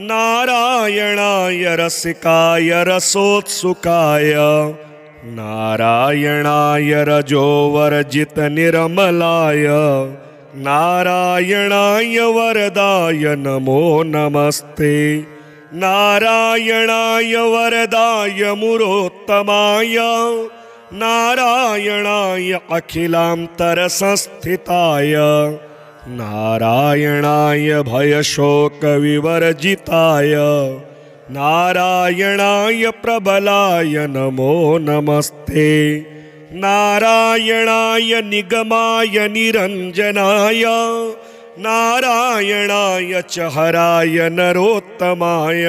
नारायणाय रसिकाय रसोत्सुकाय नारायणाय रजोवर्जित निर्मलाय नारायणाय वरदाय नमो नमस्ते नारायणाय वरदाय मुरोत्तमाय नारायणाय अखिलान्तरसंस्थिताय नारायणाय भयशोकविवर्जिताय नारायणाय प्रबलाय नमो नमस्ते नारायणाय निगमाय निरञ्जनाय नारायणाय च हराय नरोत्तमाय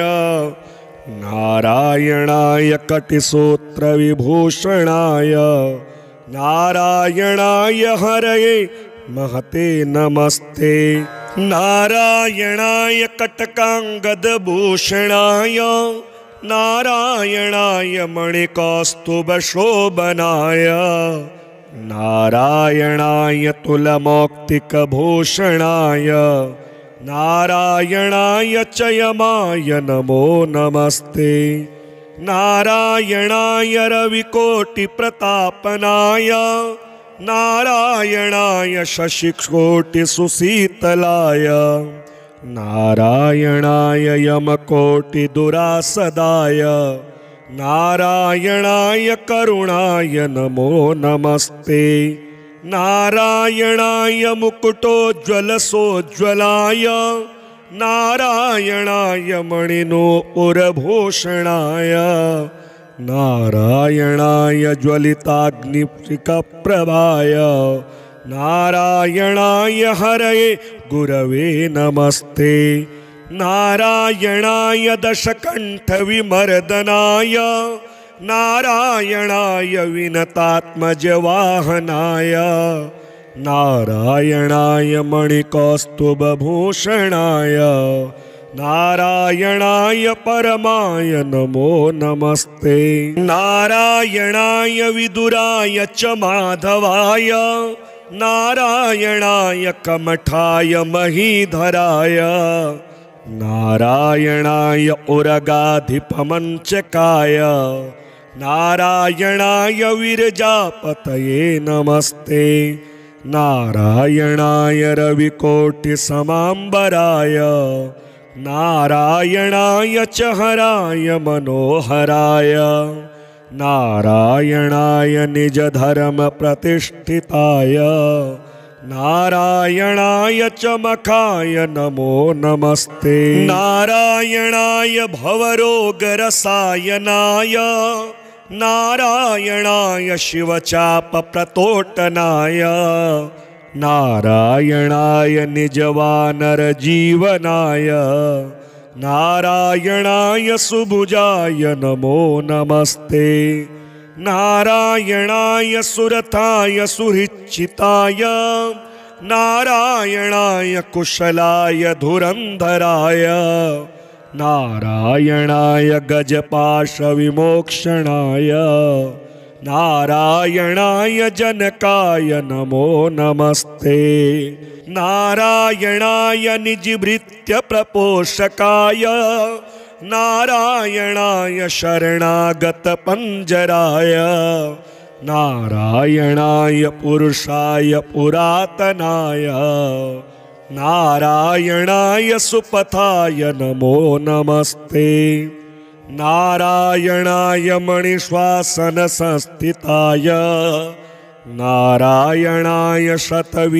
नारायणाय कटिसूत्रविभूषणाय नारायणाय हरये महते नमस्ते। नारायणाय कटकाङ्गदभूषणाय नारायणाय मणिकौस्तुभशोभनाय नारायणाय तुलमौक्तिकभूषणाय नारायणाय च यमाय नमो नमस्ते। नारायणाय रविकोटिप्रतापनाय नारायणाय शशिकोटिसुशीतलाय नारायणाय यमकोटिदुरासदाय नारायणाय करुणाय नमो नमस्ते। नारायणाय मुकुटोज्ज्वलसोज्ज्वलाय नारायणाय मणिनूपुरभूषणाय नारायणाय ज्वलिताग्निप्रभाय नारायणाय हरये गुरवे नमस्ते। नारायणाय दशकण्ठविमर्दनाय नारायणाय विनतात्मजवाहनाय नारायणाय मणिकौस्तुभभूषणाय नारायणाय परमाय नमो नमस्ते। नारायणाय विदुराय च माधवाय नारायणाय कमठाय महीधराय नारायणाय उरगाधिपमञ्चकाय नारायणाय विरजापतये नमस्ते। नारायणाय रविकोटिसमाम्बराय नारायणाय च हराय मनोहराय नारायणाय निजधर्मप्रतिष्ठिताय नारायणाय च मखाय नमो नमस्ते। नारायणाय भवरोगरसायनाय नारायणाय शिवचापप्रतोटनाय नारायणाय निजवानरजीवनाय नारायणाय सुभुजाय नमो नमस्ते। नारायणाय सुरथाय सुहृच्चिताय नारायणाय कुशलाय धुरन्धराय नारायणाय गजपाशविमोक्षणाय नारायणाय जनकाय नमो नमस्ते। नारायणाय निजभृत्यप्रपोषकाय नारायणाय शरणागतपञ्जराय नारायणाय पुरुषाय पुरातनाय नारायणाय सुपथाय नमो नमस्ते। नारायणाय मणिश्वासनसंस्थिताय नारायणाय शतवीर्यशताननाय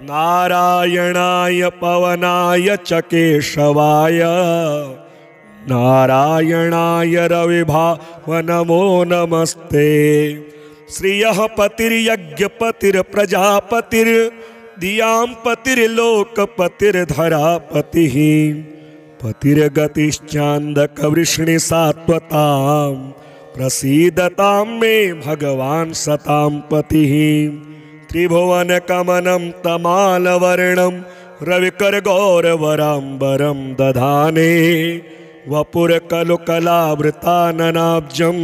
नारायणाय पवनाय च केशवाय नारायणाय रविभाव नमो नमस्ते। श्रियः पतिर्यज्ञपतिर्प्रजापतिर्धियां पतिर्लोकपतिर्धरापतिः पतिर्गतिश्चान्दकवृष्णिसात्वतां प्रसीदतां मे भगवान् सतां पतिः। त्रिभुवनकमनं तमालवर्णं रविकरगौरवराम्बरं दधाने वपुरकलुकलावृताननाब्जं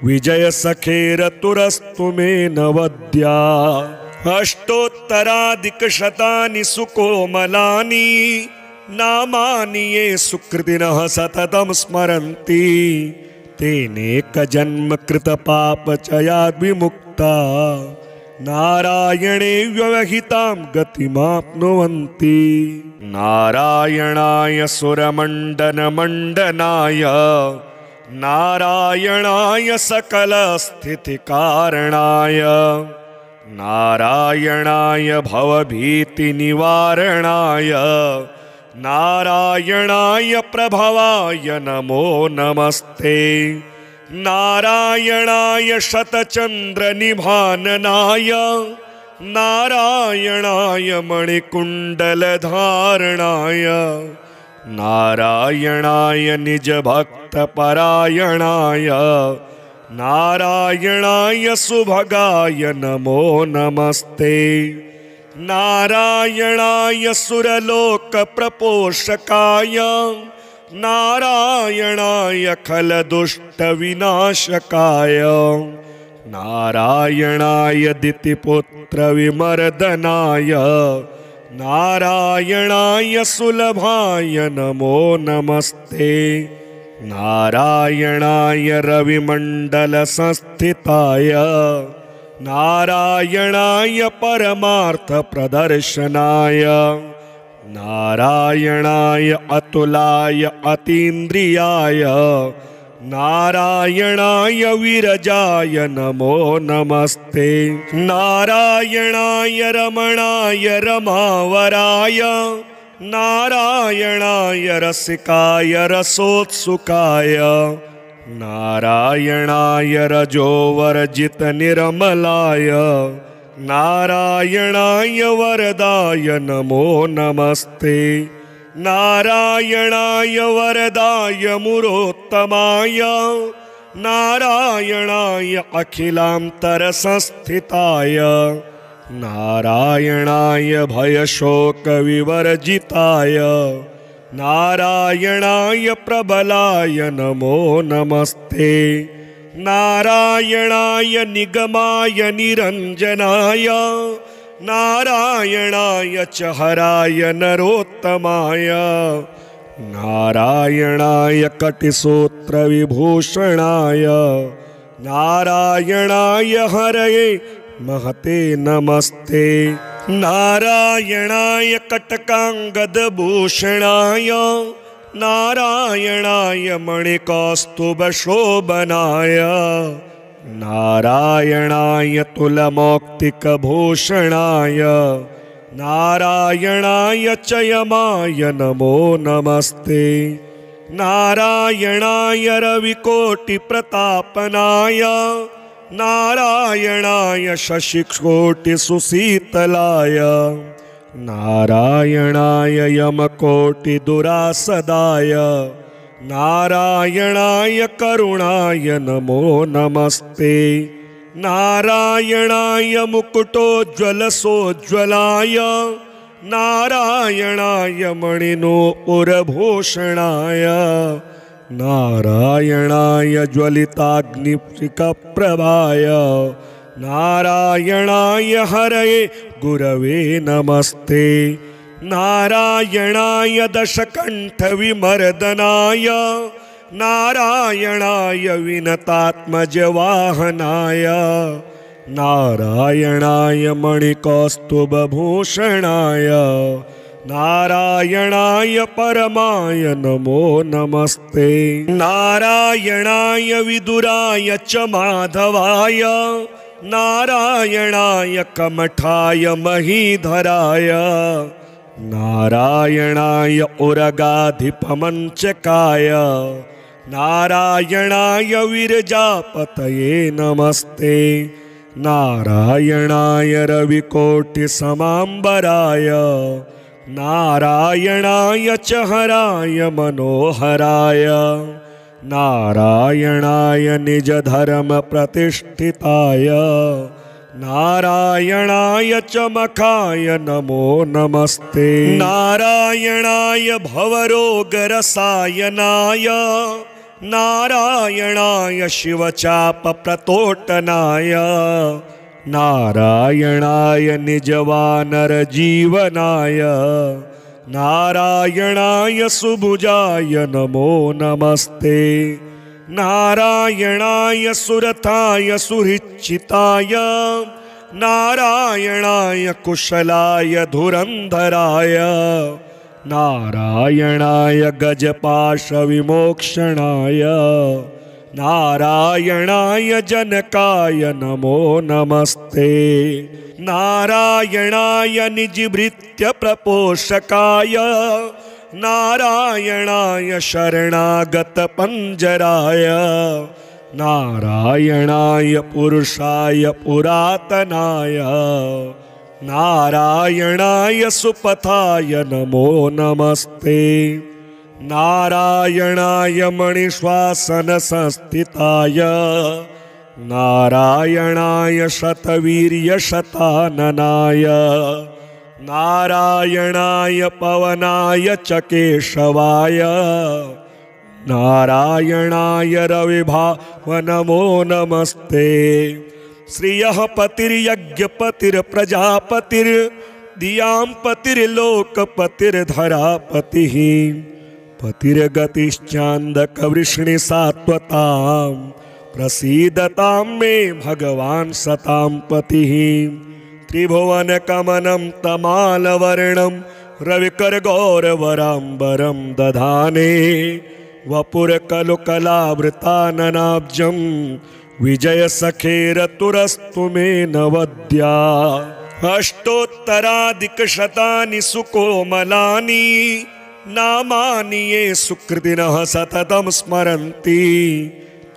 विजयसखेरतुरस्तु मे नवद्या। अष्टोत्तराधिकशतानि सुकोमलानि नामानि ये सुकृतिनः सततं स्मरन्ति तेनेकजन्मकृतपापचयाद् विमुक्ता नारायणे व्यवहितां गतिमाप्नुवन्ति। नारायणाय सुरमण्डनमण्डनाय नारायणाय सकलस्थितिकारणाय नारायणाय भवभीतिनिवारणाय नारायणाय प्रभवाय नमो नमस्ते। नारायणाय शतचन्द्रनिभाननाय नारायणाय मणिकुण्डलधारणाय नारायणाय निजभक्तपरायणाय नारायणाय सुभगाय नमो नमस्ते। नारायणाय सुरलोकप्रपोषकाय नारायणाय खलदुष्टविनाशकाय नारायणाय दितिपुत्रविमर्दनाय नारायणाय सुलभाय नमो नमस्ते। नारायणाय रविमण्डलसंस्थिताय नारायणाय परमार्थप्रदर्शनाय नारायणाय अतुलाय अतीन्द्रियाय नारायणाय विरजाय नमो नमस्ते। नारायणाय रमणाय रमावराय नारायणाय रसिकाय रसोत्सुकाय नारायणाय रजोवर्जितनिर्मलाय नारायणाय वरदाय नमो नमस्ते। नारायणाय वरदाय मुरोत्तमाय नारायणाय अखिलान्तरसंस्थिताय नारायणाय भयशोकविवर्जिताय नारायणाय प्रबलाय नमो नमस्ते। नारायणाय निगमाय निरञ्जनाय नारायणाय च हराय नरोत्तमाय नारायणाय कटिसूत्रविभूषणाय नारायणाय हरये महते नमस्ते। नारायणाय कटकाङ्गदभूषणाय नारायणाय मणिकौस्तुभशोभनाय नारायणाय तुलमौक्तिकभूषणाय नारायणाय च यमाय नमो नमस्ते। नारायणाय रविकोटिप्रतापनाय नारायणाय शशिकोटिसुशीतलाय नारायणाय यमकोटिदुरासदाय नारायणाय करुणाय नमो नमस्ते। नारायणाय मुकुटोज्ज्वलसोज्ज्वलाय नारायणाय मणिनूपुरभूषणाय नारायणाय ज्वलिताग्निप्रभाय नारायणाय हरये गुरवे नमस्ते। नारायणाय दशकण्ठविमर्दनाय नारायणाय विनतात्मजवाहनाय नारायणाय मणिकौस्तुभभूषणाय नारायणाय परमाय नमो नमस्ते। नारायणाय विदुराय च माधवाय नारायणाय कमठाय महीधराय नारायणाय उरगाधिपमञ्चकाय नारायणाय विरजापतये नमस्ते। नारायणाय रविकोटिसमाम्बराय नारायणाय च हराय मनोहराय नारायणाय निजधर्मप्रतिष्ठिताय नारायणाय च मखाय नमो नमस्ते। नारायणाय भवरोगरसायनाय नारायणाय शिवचापप्रतोटनाय नारायणाय निजवानरजीवनाय नारायणाय सुभुजाय नमो नमस्ते। नारायणाय सुरथाय सुहृच्छिताय नारायणाय कुशलाय धुरन्धराय नारायणाय गजपाशविमोक्षणाय नारायणाय जनकाय नमो नमस्ते। नारायणाय निजभृत्य प्रपोषकाय नारायणाय शरणागत पंजराय नारायणाय पुरुषाय पुरातनाय नारायणाय सुपथाय नमो नमस्ते। नारायणाय मणिश्वासन संस्थिताय नारायणाय शतवीर्य शताननाय नारायणाय पवनाय च केशवाय नारायणाय रविभाव नमो नमस्ते। श्रियः पतिर्यज्ञपतिर्प्रजापतिर्दियां पतिर्लोकपतिर्धरापतिः पतिर्गतिश्चान्दकवृष्णिसात्वतां प्रसीदतां मे भगवान् सतां पतिः। त्रिभुवनकमनं तमालवर्णं रविकरगौरवराम्बरं दधाने वपुरकलुकलावृताननाब्जं विजयसखेरतुरस्तु मे नवद्या। अष्टोत्तराधिकशतानि सुकोमलानि नामानि ये सुकृतिनः सततं स्मरन्ति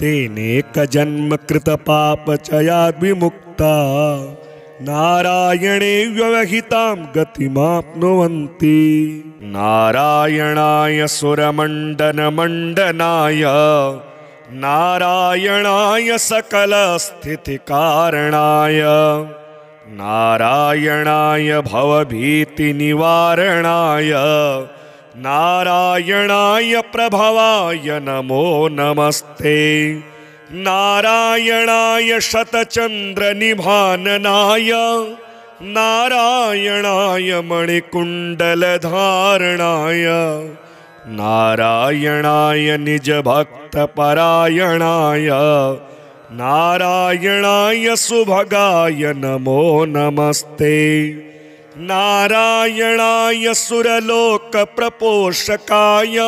तेनेकजन्मकृतपापचयाद् विमुक्ता नारायणे व्यवहितां गतिमाप्नुवन्ति। नारायणाय सुरमण्डनमण्डनाय नारायणाय सकलस्थितिकारणाय नारायणाय भवभीतिनिवारणाय नारायणाय प्रभवाय नमो नमस्ते। नारायणाय शतचन्द्रनिभाननाय नारायणाय मणिकुण्डलधारणाय नारायणाय निजभक्तपरायणाय नारायणाय सुभगाय नमो नमस्ते। नारायणाय सुरलोकप्रपोषकाय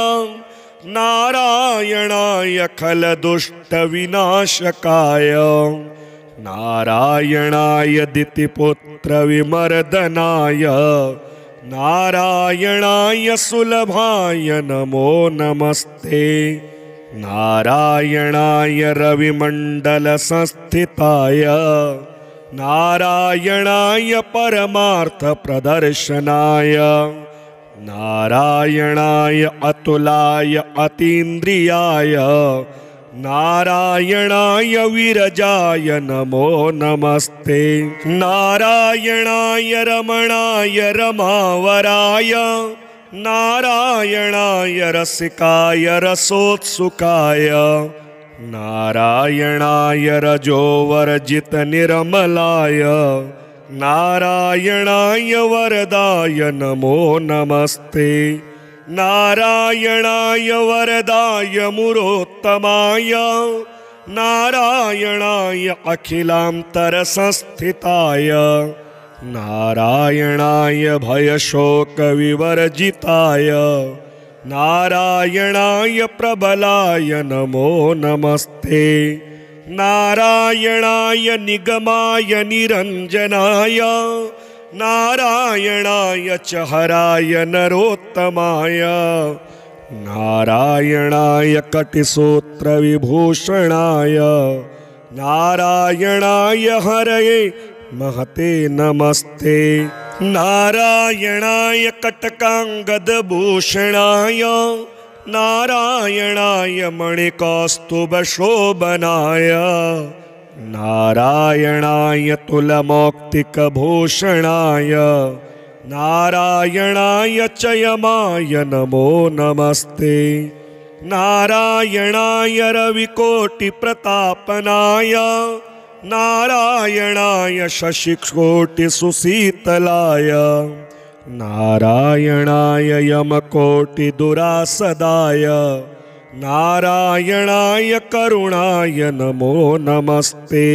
नारायणाय खलदुष्टविनाशकाय नारायणाय दितिपुत्रविमर्दनाय नारायणाय सुलभाय नमो नमस्ते। नारायणाय रविमण्डलसंस्थिताय नारायणाय परमार्थप्रदर्शनाय नारायणाय अतुलाय अतीन्द्रियाय नारायणाय विरजाय नमो नमस्ते। नारायणाय रमणाय रमावराय नारायणाय रसिकाय रसोत्सुकाय नारायणाय रजोवर्जितनिर्मलाय नारायणाय वरदाय नमो नमस्ते। नारायणाय वरदाय मुरोत्तमाय नारायणाय अखिलान्तरसंस्थिताय नारायणाय भयशोकविवर्जिताय नारायणाय प्रबलाय नमो नमस्ते। नारायणाय निगमाय निरञ्जनाय नारायणाय च हराय नरोत्तमाय नारायणाय कटिसूत्रविभूषणाय नारायणाय हरये महते नमस्ते। नारायणाय कटकाङ्गदभूषणाय नारायणाय मणिकौस्तुभशोभनाय नारायणाय तुलमौक्तिकभूषणाय नारायणाय च यमाय नमो नमस्ते। नारायणाय रविकोटिप्रतापनाय नारायणाय शशिकोटिसुशीतलाय नारायणाय यमकोटिदुरासदाय नारायणाय करुणाय नमो नमस्ते।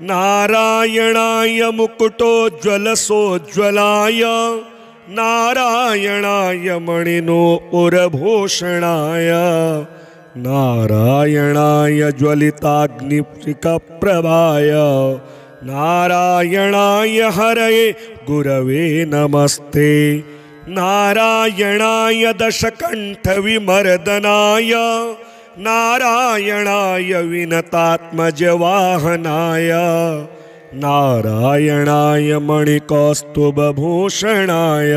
नारायणाय मुकुटोज्ज्वलसोज्ज्वलाय नारायणाय मणिनूपुरभूषणाय नारायणाय ज्वलिताग्निप्रभाय नारायणाय हरये गुरवे नमस्ते। नारायणाय दशकण्ठविमर्दनाय नारायणाय विनतात्मजवाहनाय नारायणाय मणिकौस्तुभभूषणाय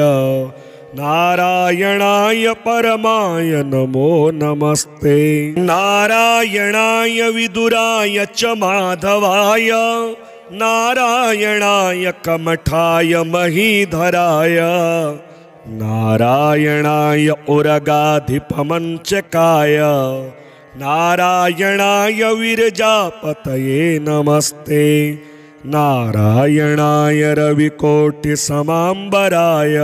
नारायणाय परमाय नमो नमस्ते। नारायणाय विदुराय च माधवाय नारायणाय कमठाय महीधराय नारायणाय उरगाधिपमंचकाय नारायणाय विरजापतये नमस्ते। नारायणाय रविकोटिसमाम्बराय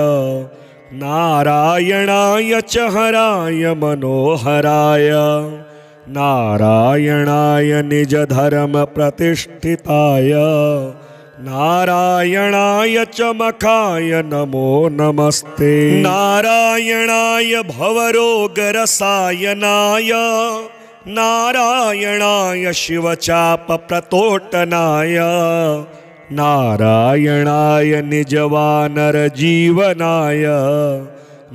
नारायणाय च हराय मनोहराय नारायणाय निजधर्मप्रतिष्ठिताय नारायणाय च मखाय नमो नमस्ते। नारायणाय भवरोगरसायनाय नारायणाय शिवचापप्रतोटनाय नारायणाय निजवानरजीवनाय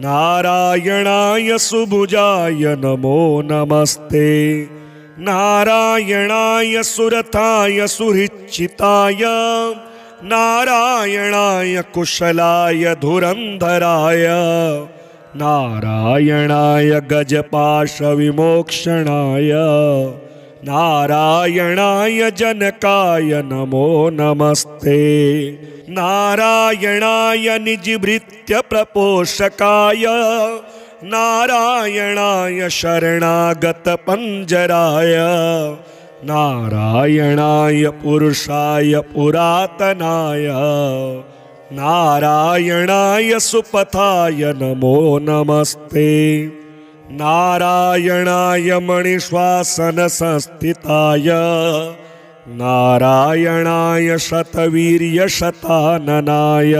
नारायणाय सुभुजाय नमो नमस्ते। नारायणाय सुरथाय सुहृच्चिताय नारायणाय कुशलाय धुरंधराय नारायणाय गजपाशविमोक्षणाय नारायणाय जनकाय नमो नमस्ते। नारायणाय निजभृत्य प्रपोषकाय नारायणाय शरणागत पंजराय नारायणाय पुरुषाय पुरातनाय नारायणाय सुपथाय नमो नमस्ते। नारायणाय मणिश्वासन संस्थिताय नारायणाय शतवीर्य शताननाय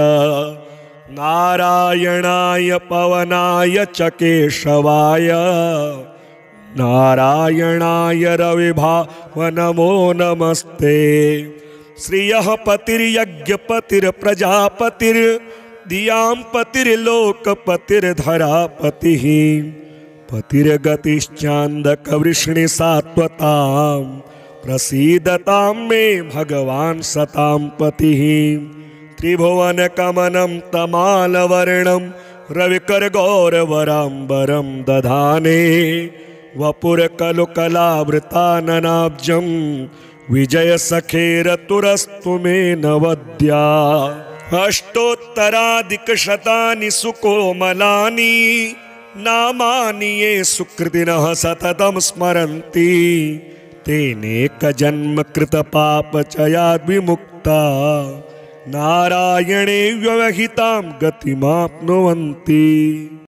नारायणाय पवनाय च केशवाय नारायणाय रविभाव नमो नमस्ते। श्रियः पतिर्यज्ञपतिर्प्रजापतिर्धियां पतिर्लोकपतिर्धरापतिः पतिर्गतिश्चान्दकवृष्णिसात्वतां प्रसीदतां मे भगवान् सतां पतिः। त्रिभुवनकमनं तमालवर्णं रविकरगौरवराम्बरं दधाने वपुरकलुकलावृताननाब्जं विजयसखेरतुरस्तु मे नवद्या। अष्टोत्तराधिकशतानि सुकोमलानि नामानि ये सुकृतिनः सततं स्मरन्ति तेनेकजन्म कृतपापचयाद् विमुक्ता नारायणे व्यवहितां गतिमाप्नुवन्ति।